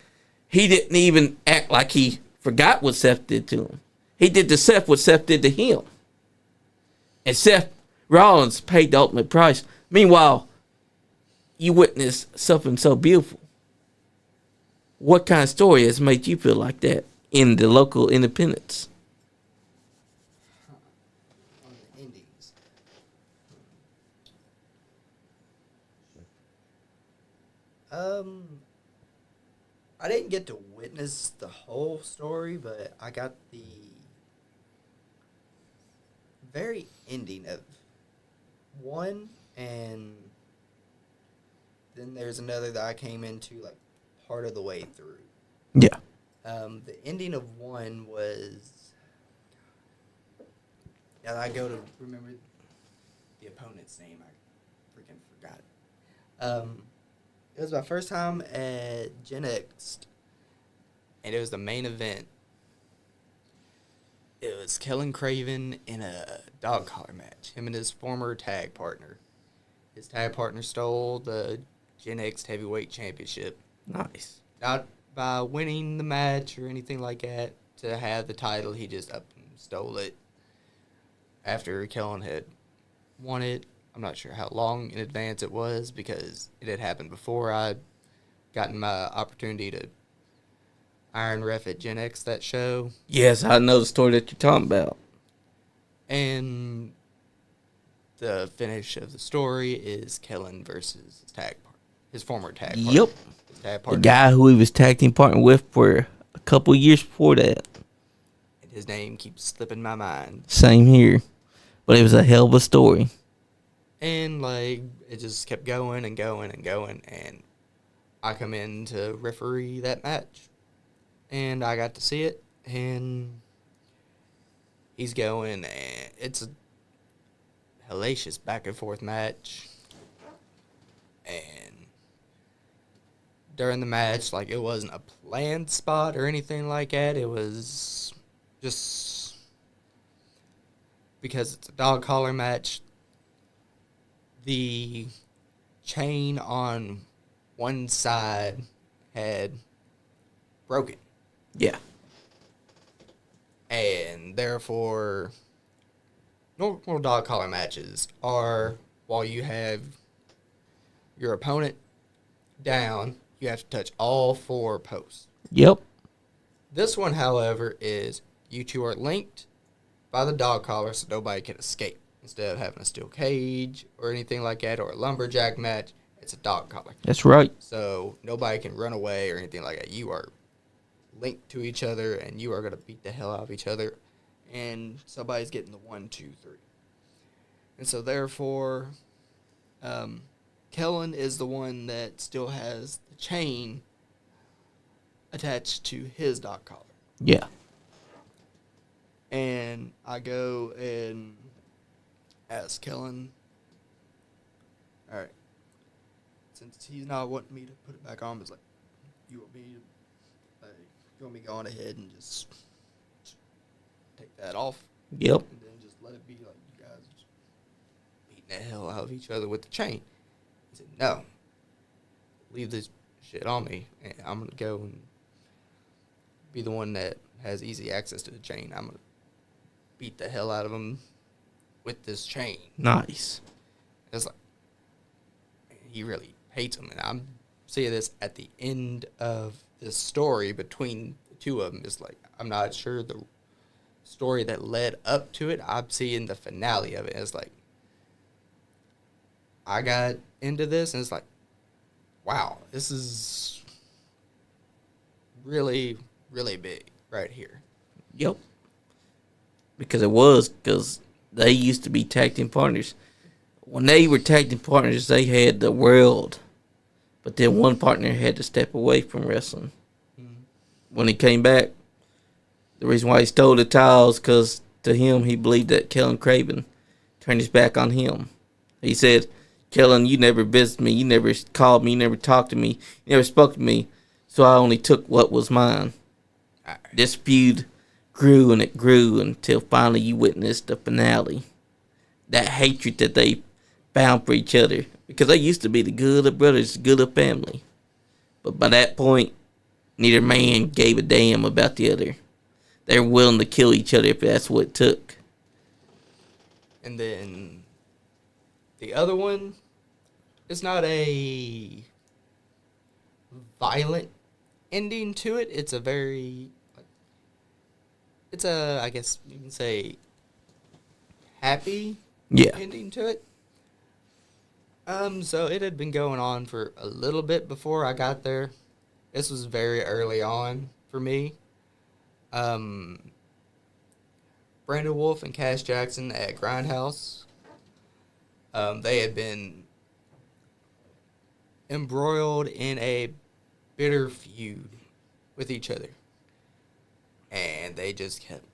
He didn't even act like he forgot what Seth did to him. He did to Seth what Seth did to him. And Seth Rollins paid the ultimate price. Meanwhile, you witnessed something so beautiful. What kind of story has made you feel like that in the local independents? On the indies. I didn't get to witness the whole story, but I got the very ending of one, and then there's another that I came into like part of the way through. Yeah. The ending of one was, yeah, I go to remember the opponent's name. I freaking forgot it. It was my first time at Gen X, and it was the main event. It was Kellen Craven in a dog collar match, him and his former tag partner. His tag partner stole the Gen X Heavyweight Championship. Nice. Not by winning the match or anything like that to have the title. He just up and stole it after Kellen had won it. I'm not sure how long in advance it was because it had happened before I'd gotten my opportunity to Iron Ref at Gen X that show. Yes, I know the story that you're talking about. And the finish of the story is Kellen versus his former tag partner. Yep. His tag The partner. guy who he was tag team partner with for a couple years before that. And his name keeps slipping my mind. Same here. But it was a hell of a story. And, like, it just kept going and going and going, and I come in to referee that match. And I got to see it, and he's going, and it's a hellacious back-and-forth match. And during the match, like, it wasn't a planned spot or anything like that. It was just because it's a dog collar match. The chain on one side had broken. Yeah. And therefore, normal dog collar matches are while you have your opponent down, you have to touch all 4 posts. Yep. This one, however, is you two are linked by the dog collar so nobody can escape. Instead of having a steel cage or anything like that or a lumberjack match, it's a dog collar. That's right. So nobody can run away or anything like that. You are linked to each other and you are going to beat the hell out of each other. And somebody's getting the 1, 2, 3. And so therefore, Kellen is the one that still has the chain attached to his dog collar. Yeah. And I go and ask Kellen, all right, since he's not wanting me to put it back on, it's like, you want me going ahead and just take that off? Yep. And then just let it be like you guys just beating the hell out of each other with the chain. He said, no, leave this shit on me, and I'm going to go and be the one that has easy access to the chain. I'm going to beat the hell out of him with this chain. Nice. It's like, he really hates him, and I'm seeing this at the end of this story between the two of them. It's like, I'm not sure the story that led up to it. I'm seeing the finale of it. It's like, I got into this, and it's like, wow, this is really, really big right here. Yep. Because they used to be tag team partners. When they were tag team partners, they had the world. But then one partner had to step away from wrestling. Mm-hmm. When he came back, the reason why he stole the titles, because to him, he believed that Kellen Craven turned his back on him. He said, Kellen, you never visited me. You never called me. You never talked to me. You never spoke to me. So I only took what was mine. Right. This feud grew and it grew until finally you witnessed the finale. That hatred that they found for each other. Because they used to be the good of brothers, the good of family. But by that point, neither man gave a damn about the other. They were willing to kill each other if that's what it took. And then the other one is not a violent ending to it. It's a very, I guess you can say, happy ending to it. So it had been going on for a little bit before I got there. This was very early on for me. Brandon Wolf and Cash Jackson at Grindhouse. They had been embroiled in a bitter feud with each other. And they just kept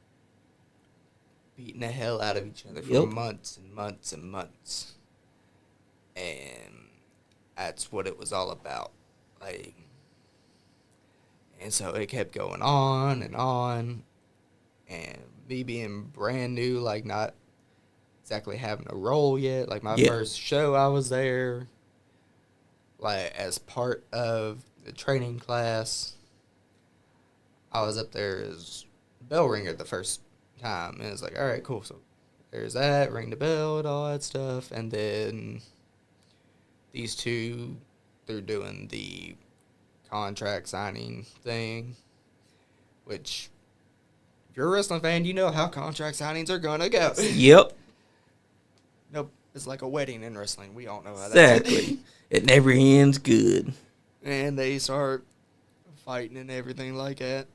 beating the hell out of each other for months and months and months. And that's what it was all about. And so it kept going on. And me being brand new, not exactly having a role yet. My first show, I was there, as part of the training class. I was up there as bell ringer the first time. And it's like, all right, cool. So there's that, ring the bell and all that stuff. And then these two, they're doing the contract signing thing, which, if you're a wrestling fan, you know how contract signings are going to go. Yep. Nope. It's like a wedding in wrestling. We all know how that's exactly. It never ends good. And they start fighting and everything like that.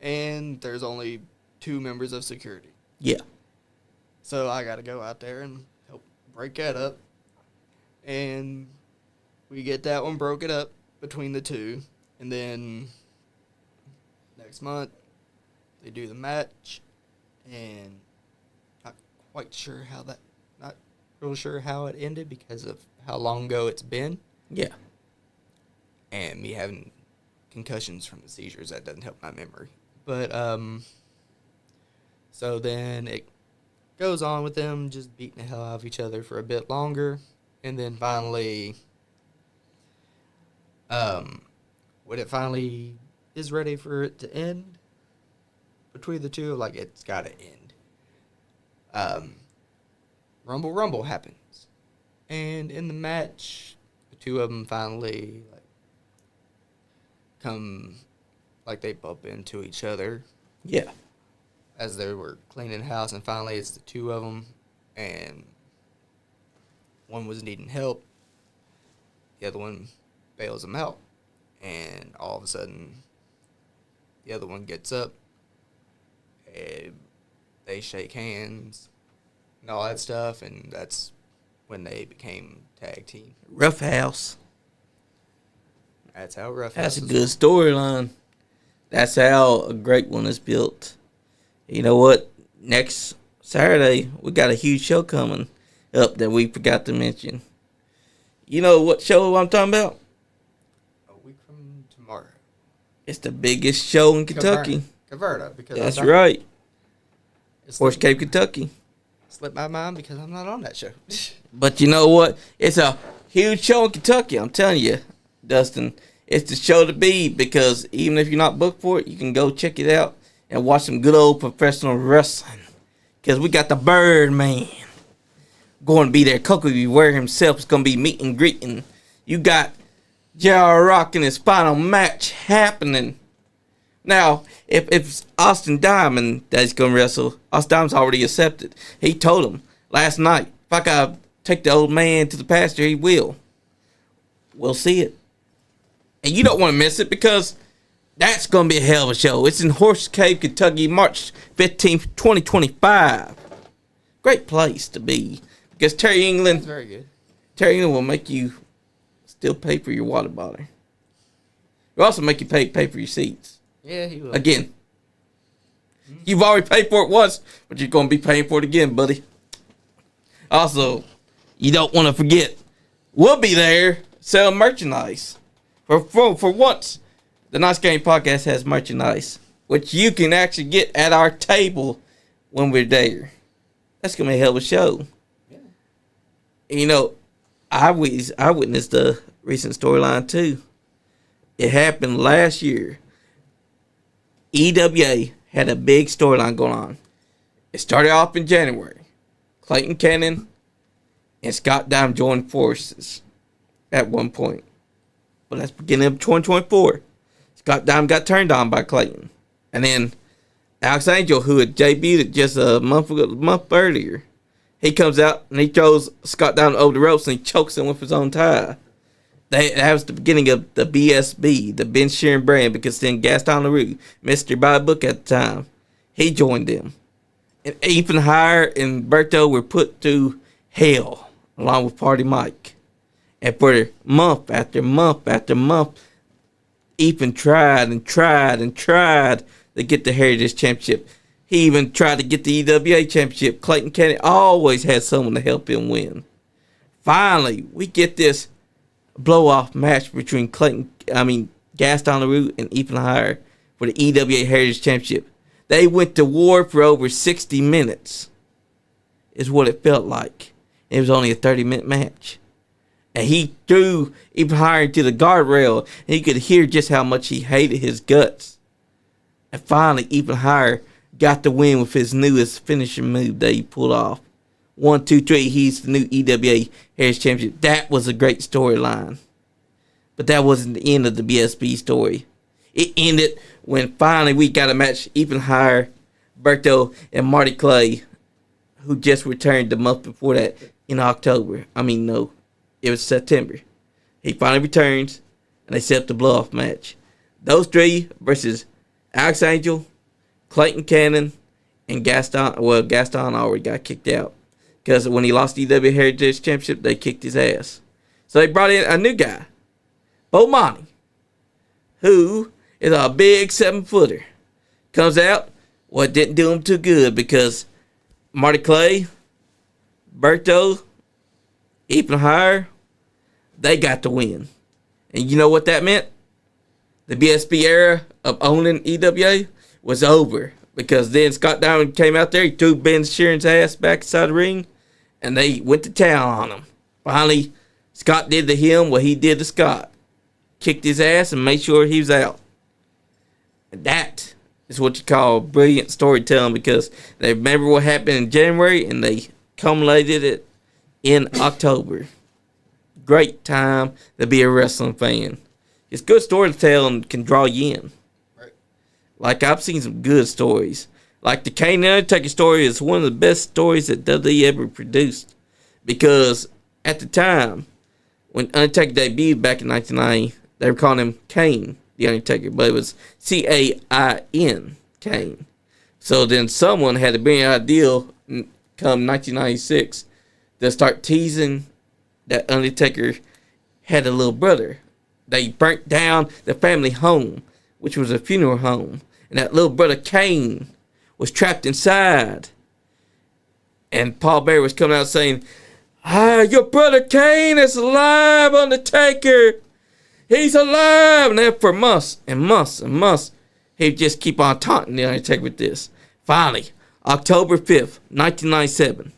And there's only 2 members of security. Yeah. So I got to go out there and help break that up. and we get that one broken up between the two. And then next month, they do the match, and not real sure how it ended because of how long ago it's been. Yeah. And me having concussions from the seizures, that doesn't help my memory. But, so then it goes on with them just beating the hell out of each other for a bit longer. And then finally, when it finally is ready for it to end, between the two, like, it's got to end. Rumble happens. And in the match, the two of them finally, they bump into each other. Yeah. As they were cleaning the house, and finally it's the two of them, and one was needing help. The other one bails him out, and all of a sudden, the other one gets up, and they shake hands, and all that stuff, and that's when they became tag team. Rough House. That's how Rough That's House a good storyline. That's how a great one is built. You know what? Next Saturday, we got a huge show coming up that we forgot to mention. You know what show I'm talking about? A week from tomorrow. It's the biggest show in Kentucky. Caverna. Because that's right. Horse Cave, my Kentucky. Slipped my mind because I'm not on that show. But you know what? It's a huge show in Kentucky. I'm telling you, Dustin. It's the show to be, because even if you're not booked for it, you can go check it out and watch some good old professional wrestling. Because we got the Birdman going to be there. Coco Beware himself is going to be meet and greeting. You got J.R. Rock in his final match happening. Now, if it's Austin Diamond that's going to wrestle, Austin Diamond's already accepted. He told him last night, if I got to take the old man to the pasture, he will. We'll see it. And you don't want to miss it, because that's going to be a hell of a show. It's in Horse Cave, Kentucky, March 15th, 2025. Great place to be. Because Terry England... That's very good. Terry England will make you still pay for your water bottle. He'll also make you pay for your seats. Yeah, he will. Again. You've already paid for it once, but you're going to be paying for it again, buddy. Also, you don't want to forget, we'll be there selling merchandise. For once, the Nice Game Podcast has merchandise, which you can actually get at our table when we're there. That's going to be a hell of a show. Yeah. And you know, I witnessed the recent storyline too. It happened last year. EWA had a big storyline going on. It started off in January. Clayton Cannon and Scott Diamond joined forces at one point. But that's beginning of 2024. Scott Diamond got turned on by Clayton. And then Alex Angel, who had debuted just a month earlier, he comes out and he throws Scott Diamond over the ropes and he chokes him with his own tie. That was the beginning of the BSB, the Ben Sheeran brand, because then Gaston LaRue, Mr. By Book at the time, he joined them. And Ethan Hire and Berto were put through hell along with Party Mike. And for month after month after month, Ethan tried to get the Heritage Championship. He even tried to get the EWA Championship. Clayton Cannon always had someone to help him win. Finally, we get this blow-off match between Gaston LaRue and Ethan Hire for the EWA Heritage Championship. They went to war for over 60 minutes, is what it felt like. It was only a 30-minute match. And he threw Ethan Hire into the guardrail, and you could hear just how much he hated his guts. And finally, Ethan Hire got the win with his newest finishing move that he pulled off. 1, 2, 3, he's the new EWA Heritage Championship. That was a great storyline. But that wasn't the end of the BSB story. It ended when finally we got a match. Ethan Hire, Berto, and Marty Clay, who just returned the month before that in October. It was September. He finally returns, and they set up the blow-off match. Those three versus Alex Angel, Clayton Cannon, and Gaston. Well, Gaston already got kicked out, because when he lost the EW Heritage Championship, they kicked his ass. So they brought in a new guy, Bo Monty, who is a big 7-footer. Comes out, well, it didn't do him too good because Marty Clay, Berto, Ethan Hire, they got the win. And you know what that meant? The BSB era of owning EWA was over because then Scott Diamond came out there, he threw Ben Sheeran's ass back inside the ring, and they went to town on him. Finally, Scott did to him what he did to Scott. Kicked his ass and made sure he was out. And that is what you call brilliant storytelling because they remember what happened in January and they culminated it in October. Great time to be a wrestling fan. It's good storytelling can draw you in. Right. Like, I've seen some good stories. Like, the Kane and Undertaker story is one of the best stories that WWE ever produced. Because at the time, when Undertaker debuted back in 1990, they were calling him Kane, the Undertaker. But it was C-A-I-N, Kane. So then someone had a brilliant idea come 1996 to start teasing that Undertaker had a little brother. They burnt down the family home, which was a funeral home. And that little brother Kane was trapped inside. And Paul Bearer was coming out saying, your brother Kane is alive, Undertaker. He's alive. And then for months and months and months, he'd just keep on taunting the Undertaker with this. Finally, October 5th, 1997.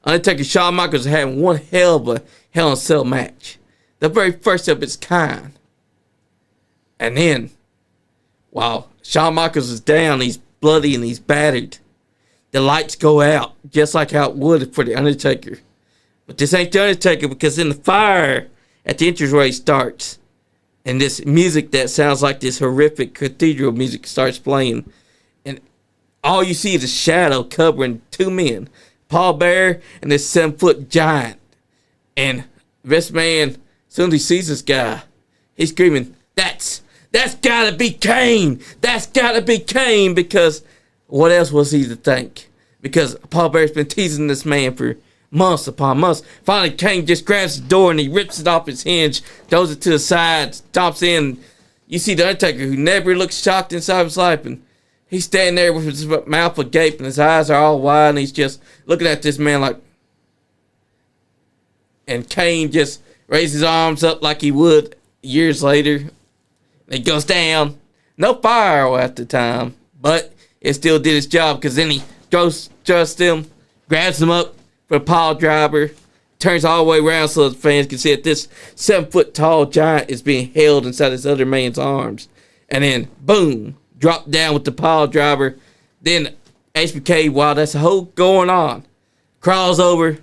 Undertaker and Shawn Michaels are having one hell of a Hell in a Cell match. The very first of its kind. And then, while Shawn Michaels is down, he's bloody and he's battered, the lights go out, just like how it would for the Undertaker. But this ain't the Undertaker because then the fire at the entranceway starts. And this music that sounds like this horrific cathedral music starts playing. And all you see is a shadow covering two men. Paul Bearer and this 7-foot giant. And this man, as soon as he sees this guy, he's screaming, that's gotta be Kane. That's gotta be Kane. Because what else was he to think? Because Paul Bearer's been teasing this man for months upon months. Finally, Kane just grabs the door and he rips it off its hinge, throws it to the side, stomps in. You see the Undertaker, who never looks shocked inside of his life, and he's standing there with his mouth agape and his eyes are all wide, and he's just looking at this man like... And Kane just raises his arms up like he would years later. He goes down. No fire at the time, but it still did its job because then he throws him, grabs him up for a pile driver, turns all the way around so the fans can see that this 7-foot tall giant is being held inside this other man's arms. And then, boom, drop down with the pile driver. Then HBK, while that's the whole going on, crawls over,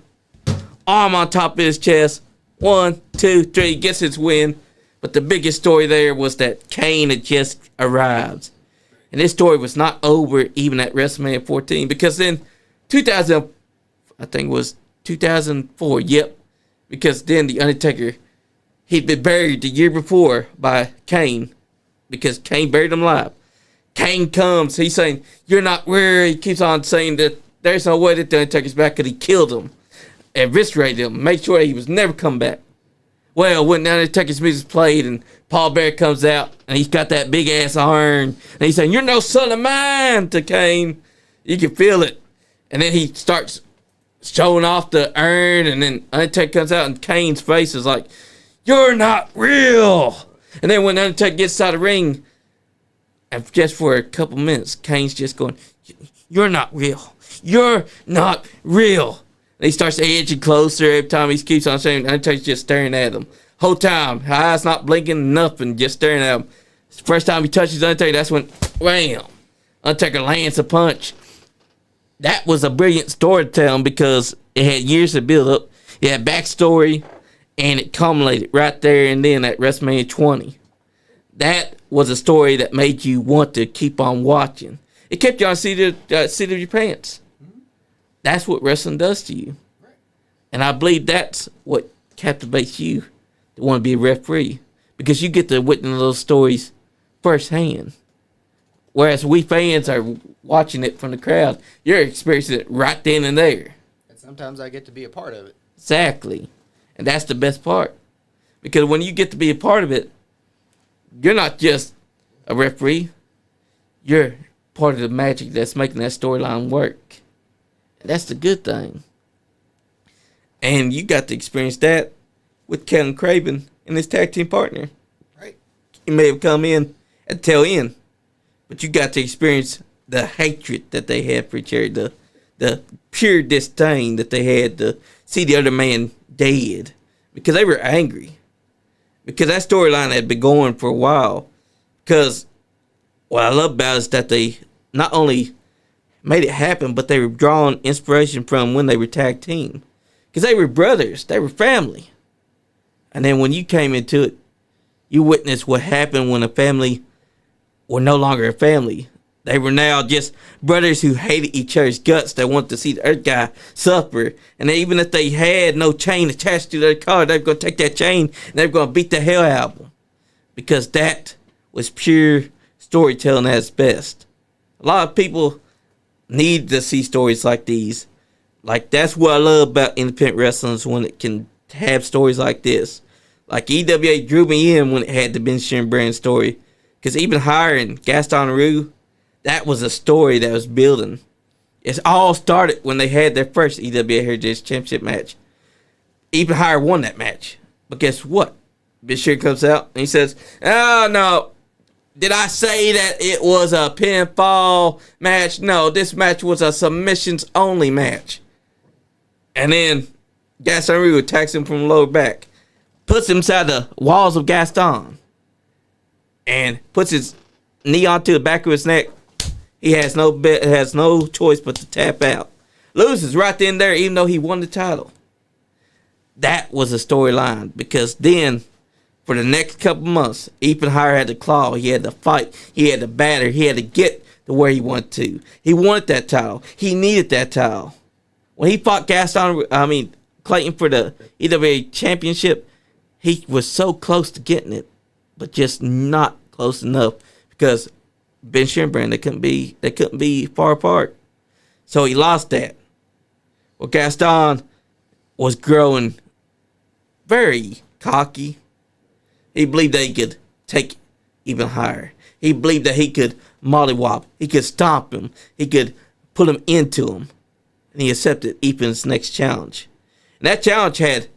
arm on top of his chest. 1, 2, 3, gets his win. But the biggest story there was that Kane had just arrived. And this story was not over even at WrestleMania 14. Because then 2004, yep. Because then the Undertaker, he'd been buried the year before by Kane. Because Kane buried him alive. Kane comes, he's saying, you're not where. He keeps on saying that there's no way that the Undertaker's back because he killed him. Eviscerated him, made sure he was never come back. Well, when the Undertaker's music played and Paul Bearer comes out and he's got that big ass urn and he's saying, you're no son of mine to Kane. You can feel it. And then he starts showing off the urn and then Undertaker comes out and Kane's face is like, you're not real. And then when Undertaker gets out of the ring, and just for a couple minutes, Kane's just going, you're not real. You're not real. And he starts edging closer every time he keeps on saying, Undertaker's just staring at him. Whole time, eyes not blinking, nothing, just staring at him. First time he touches Undertaker, that's when, wham, Undertaker lands a punch. That was a brilliant storytelling because it had years to build up. It had backstory, and it culminated right there and then at WrestleMania 20. That was a story that made you want to keep on watching. It kept you on the seat of your pants. That's what wrestling does to you. And I believe that's what captivates you to want to be a referee. Because you get to witness those stories firsthand. Whereas we fans are watching it from the crowd, you're experiencing it right then and there. And sometimes I get to be a part of it. Exactly. And that's the best part. Because when you get to be a part of it, you're not just a referee. You're part of the magic that's making that storyline work. And that's the good thing. And you got to experience that with Kevin Craven and his tag team partner. Right. He may have come in at the tail end, but you got to experience the hatred that they had for each other, the pure disdain that they had to see the other man dead, because they were angry. Because that storyline had been going for a while. Because what I love about it is that they not only made it happen, but they were drawing inspiration from when they were tag team. Because they were brothers. They were family. And then when you came into it, you witnessed what happened when a family were no longer a family. They were now just brothers who hated each other's guts. They wanted to see the other guy suffer. And even if they had no chain attached to their car, they were going to take that chain and they were going to beat the hell out of them. Because that was pure storytelling at its best. A lot of people need to see stories like these. Like, that's what I love about independent wrestling, is when it can have stories like this. Like, EWA drew me in when it had the Ben Sherman brand story. Because even hiring Gaston Roux, that was a story that was building. It all started when they had their first EWA Heritage Championship match. Even Hire won that match. But guess what? Ben Sherman comes out and he says, "Oh, no. Did I say that it was a pinfall match? No, this match was a submissions only match." And then Gaston Roux attacks him from the lower back, puts him inside the walls of Gaston, and puts his knee onto the back of his neck. He has no choice but to tap out. Loses right then and there, even though he won the title. That was a storyline, because then for the next couple months, Ethan Hire had to claw. He had to fight. He had to batter. He had to get to where he wanted to. He wanted that title. He needed that title. When he fought Clayton for the EWA Championship, he was so close to getting it, but just not close enough, because Ben Sherman, they couldn't be far apart. So he lost that. Well, Gaston was growing very cocky. He believed that he could take even higher. He believed that he could mollywop. He could stomp him. He could put him into him. And he accepted Ethan's next challenge. And that challenge had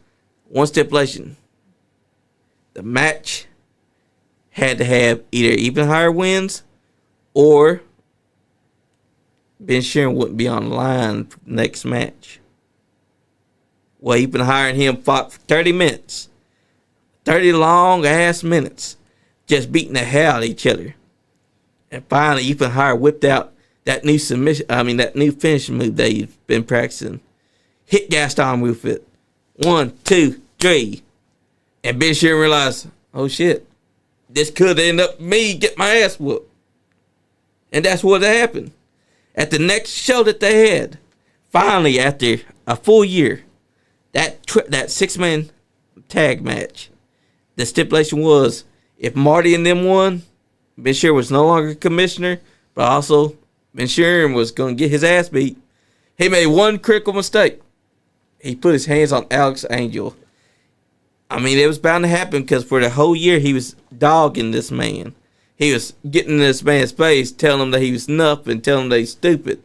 one stipulation. The match had to have either even higher wins, or Ben Sherman wouldn't be on the line for the next match. Well, even higher and him fought for 30 minutes. 30 long ass minutes. Just beating the hell out of each other. And finally, Ethan Hire whipped out that new finishing move that he's been practicing. Hit Gaston with it. 1, 2, 3. And Ben Sherman realized, oh shit, this could end up me get my ass whooped. And that's what happened. At the next show that they had, finally after a full year, that 6-man tag match, the stipulation was, if Marty and them won, Ben Sherman was no longer commissioner, but also Ben Sherman was going to get his ass beat. He made one critical mistake. He put his hands on Alex Angel. I mean, it was bound to happen, because for the whole year he was dogging this man. He was getting in this man's face, telling him that he was nuff and telling him that he's stupid.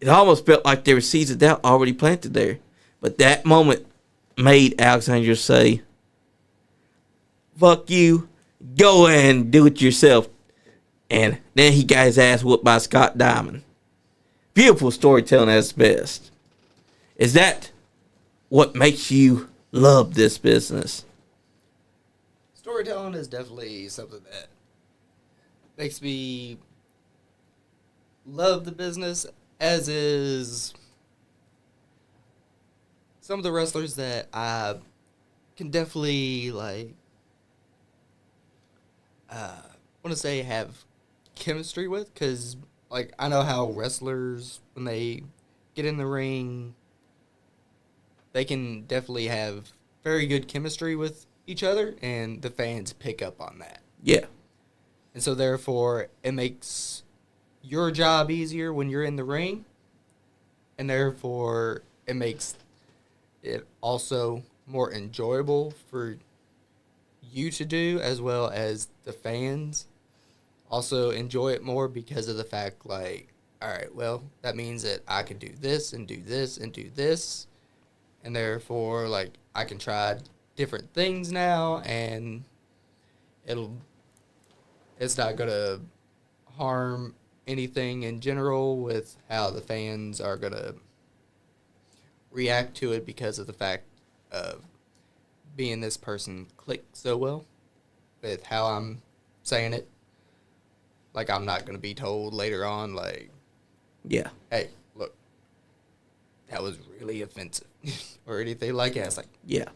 It almost felt like there were seeds of doubt already planted there. But that moment made Alex Angel say, "Fuck you, go and do it yourself." And then he got his ass whooped by Scott Diamond. Beautiful storytelling at its best. Is that what makes you love this business? Storytelling is definitely something that makes me love the business, as is some of the wrestlers that I can definitely want to say have chemistry with, because I know how wrestlers, when they get in the ring, they can definitely have very good chemistry with each other, and the fans pick up on that. Yeah. And so therefore it makes your job easier when you're in the ring, and therefore it makes it also more enjoyable for you to do, as well as the fans also enjoy it more because of the fact, like, all right, well, that means that I can do this and do this and do this, and therefore, like, I can try different things now, and it's not gonna harm anything in general with how the fans are gonna react to it because of the fact of being this person click so well with how I'm saying it. Like, I'm not going to be told later on, like, Yeah. hey, look, that was really offensive or anything like that. It's like, Yeah.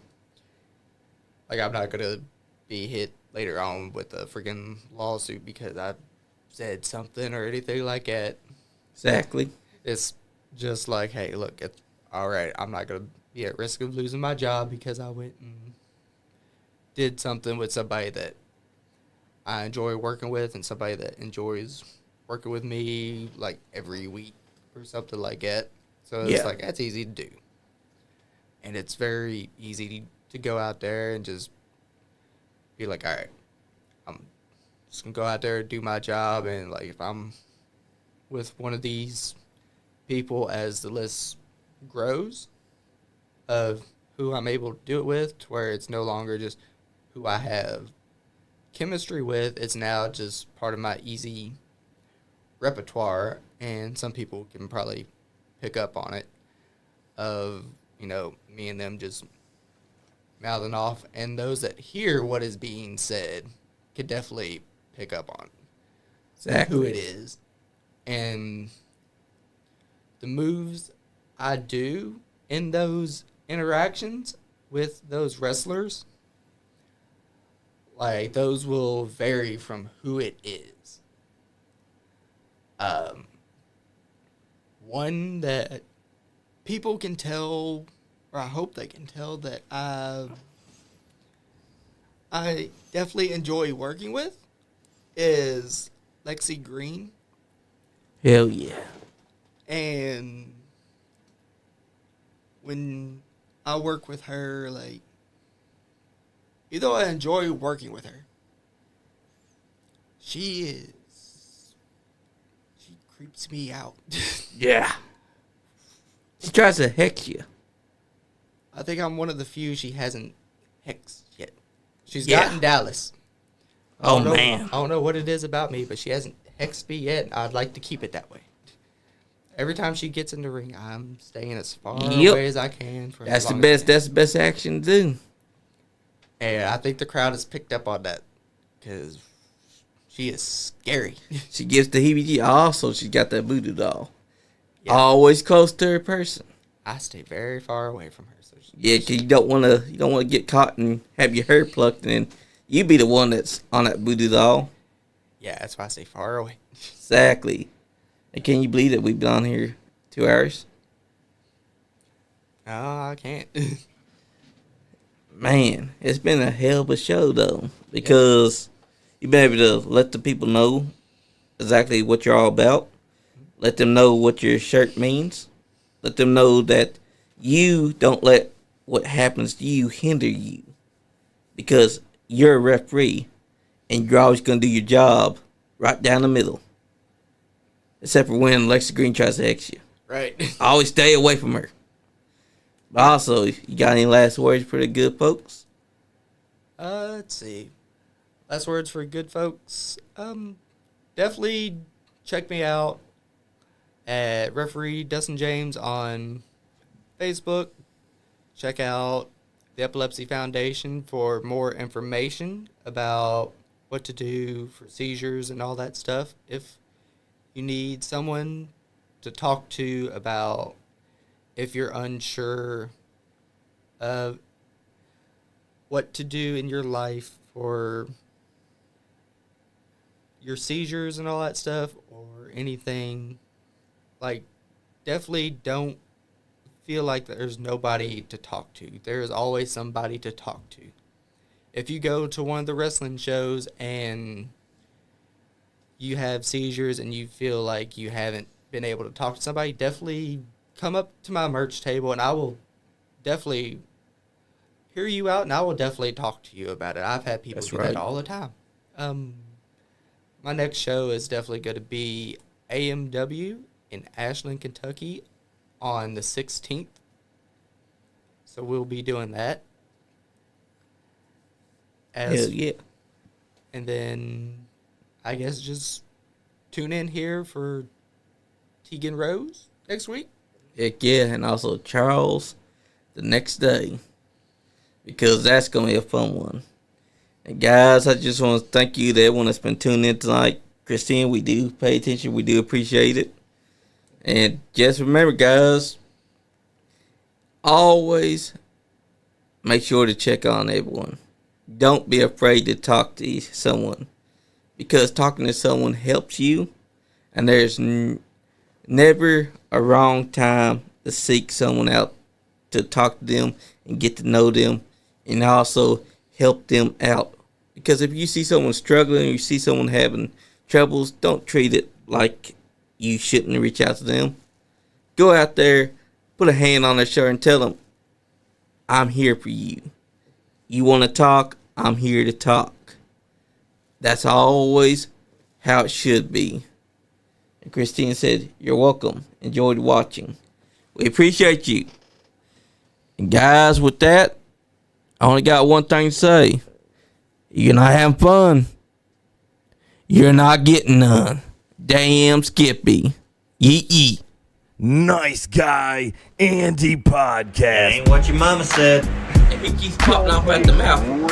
like, I'm not going to be hit later on with a freaking lawsuit because I said something or anything like that. Exactly. It's just like, hey, look, it's all right. I'm not going to be at risk of losing my job because I went and did something with somebody that I enjoy working with and somebody that enjoys working with me like every week or something like that. So it's like, that's easy to do. And it's very easy to go out there and just be like, all right, I'm just going to go out there and do my job. And like, if I'm with one of these people as the list grows of who I'm able to do it with, to where it's no longer just who I have chemistry with, it's now just part of my easy repertoire, and some people can probably pick up on it of, you know, me and them just mouthing off, and those that hear what is being said could definitely pick up on Exactly who it is. And the moves I do in those interactions with those wrestlers, like, those will vary from who it is. One that people can tell, or I hope they can tell, that I definitely enjoy working with is Lexi Green. Hell yeah. And when I work with her, like, even though I enjoy working with her, she creeps me out. Yeah. She tries to hex you. I think I'm one of the few she hasn't hexed yet. She's gotten Dallas. Man. I don't know what it is about me, but she hasn't hexed me yet. I'd like to keep it that way. Every time she gets in the ring, I'm staying as far away as I can. For That's the best. That's the best action to do. And I think the crowd has picked up on that because she is scary. She gives the heebie-jeebies. Also, she's got that voodoo doll. Yeah. Always close to her person. I stay very far away from her. So Cause you don't want to get caught and have your hair plucked, and then you be the one that's on that voodoo doll. Yeah, that's why I stay far away. Exactly. And can you believe that we've been on here 2 hours? No, I can't. Man, it's been a hell of a show, though, because you've been able to let the people know exactly what you're all about. Let them know what your shirt means. Let them know that you don't let what happens to you hinder you, because you're a referee, and you're always going to do your job right down the middle. Except for when Lexi Green tries to hex you. Right. Always stay away from her. But also, you got any last words for the good folks? Let's see. Last words for good folks. Definitely check me out at referee Dustin James on Facebook. Check out the Epilepsy Foundation for more information about what to do for seizures and all that stuff. If you need someone to talk to about if you're unsure of what to do in your life for your seizures and all that stuff, or anything, like, definitely don't feel like there's nobody to talk to. There is always somebody to talk to. If you go to one of the wrestling shows and you have seizures and you feel like you haven't been able to talk to somebody, definitely come up to my merch table and I will definitely hear you out, and I will definitely talk to you about it. I've had people That's do right. that all the time. My next show is definitely going to be AMW in Ashland, Kentucky on the 16th. So we'll be doing that. Hell yeah. And then I guess just tune in here for Tegan Rose next week. Heck yeah, and also Charles the next day, because that's going to be a fun one. And guys, I just want to thank you to everyone that's been tuning in tonight. Christine, we do pay attention. We do appreciate it. And just remember, guys, always make sure to check on everyone. Don't be afraid to talk to someone, because talking to someone helps you, and there's never a wrong time to seek someone out, to talk to them and get to know them, and also help them out. Because if you see someone struggling, or you see someone having troubles, don't treat it like you shouldn't reach out to them. Go out there, put a hand on their shoulder, and tell them, I'm here for you. You want to talk? I'm here to talk. That's always how it should be. And Christine said, you're welcome. Enjoyed watching. We appreciate you. And guys, with that, I only got one thing to say. You're not having fun, you're not getting none. Damn Skippy. Yee. Nice Guy Andy Podcast. Ain't what your mama said. He keeps popping off at the mouth.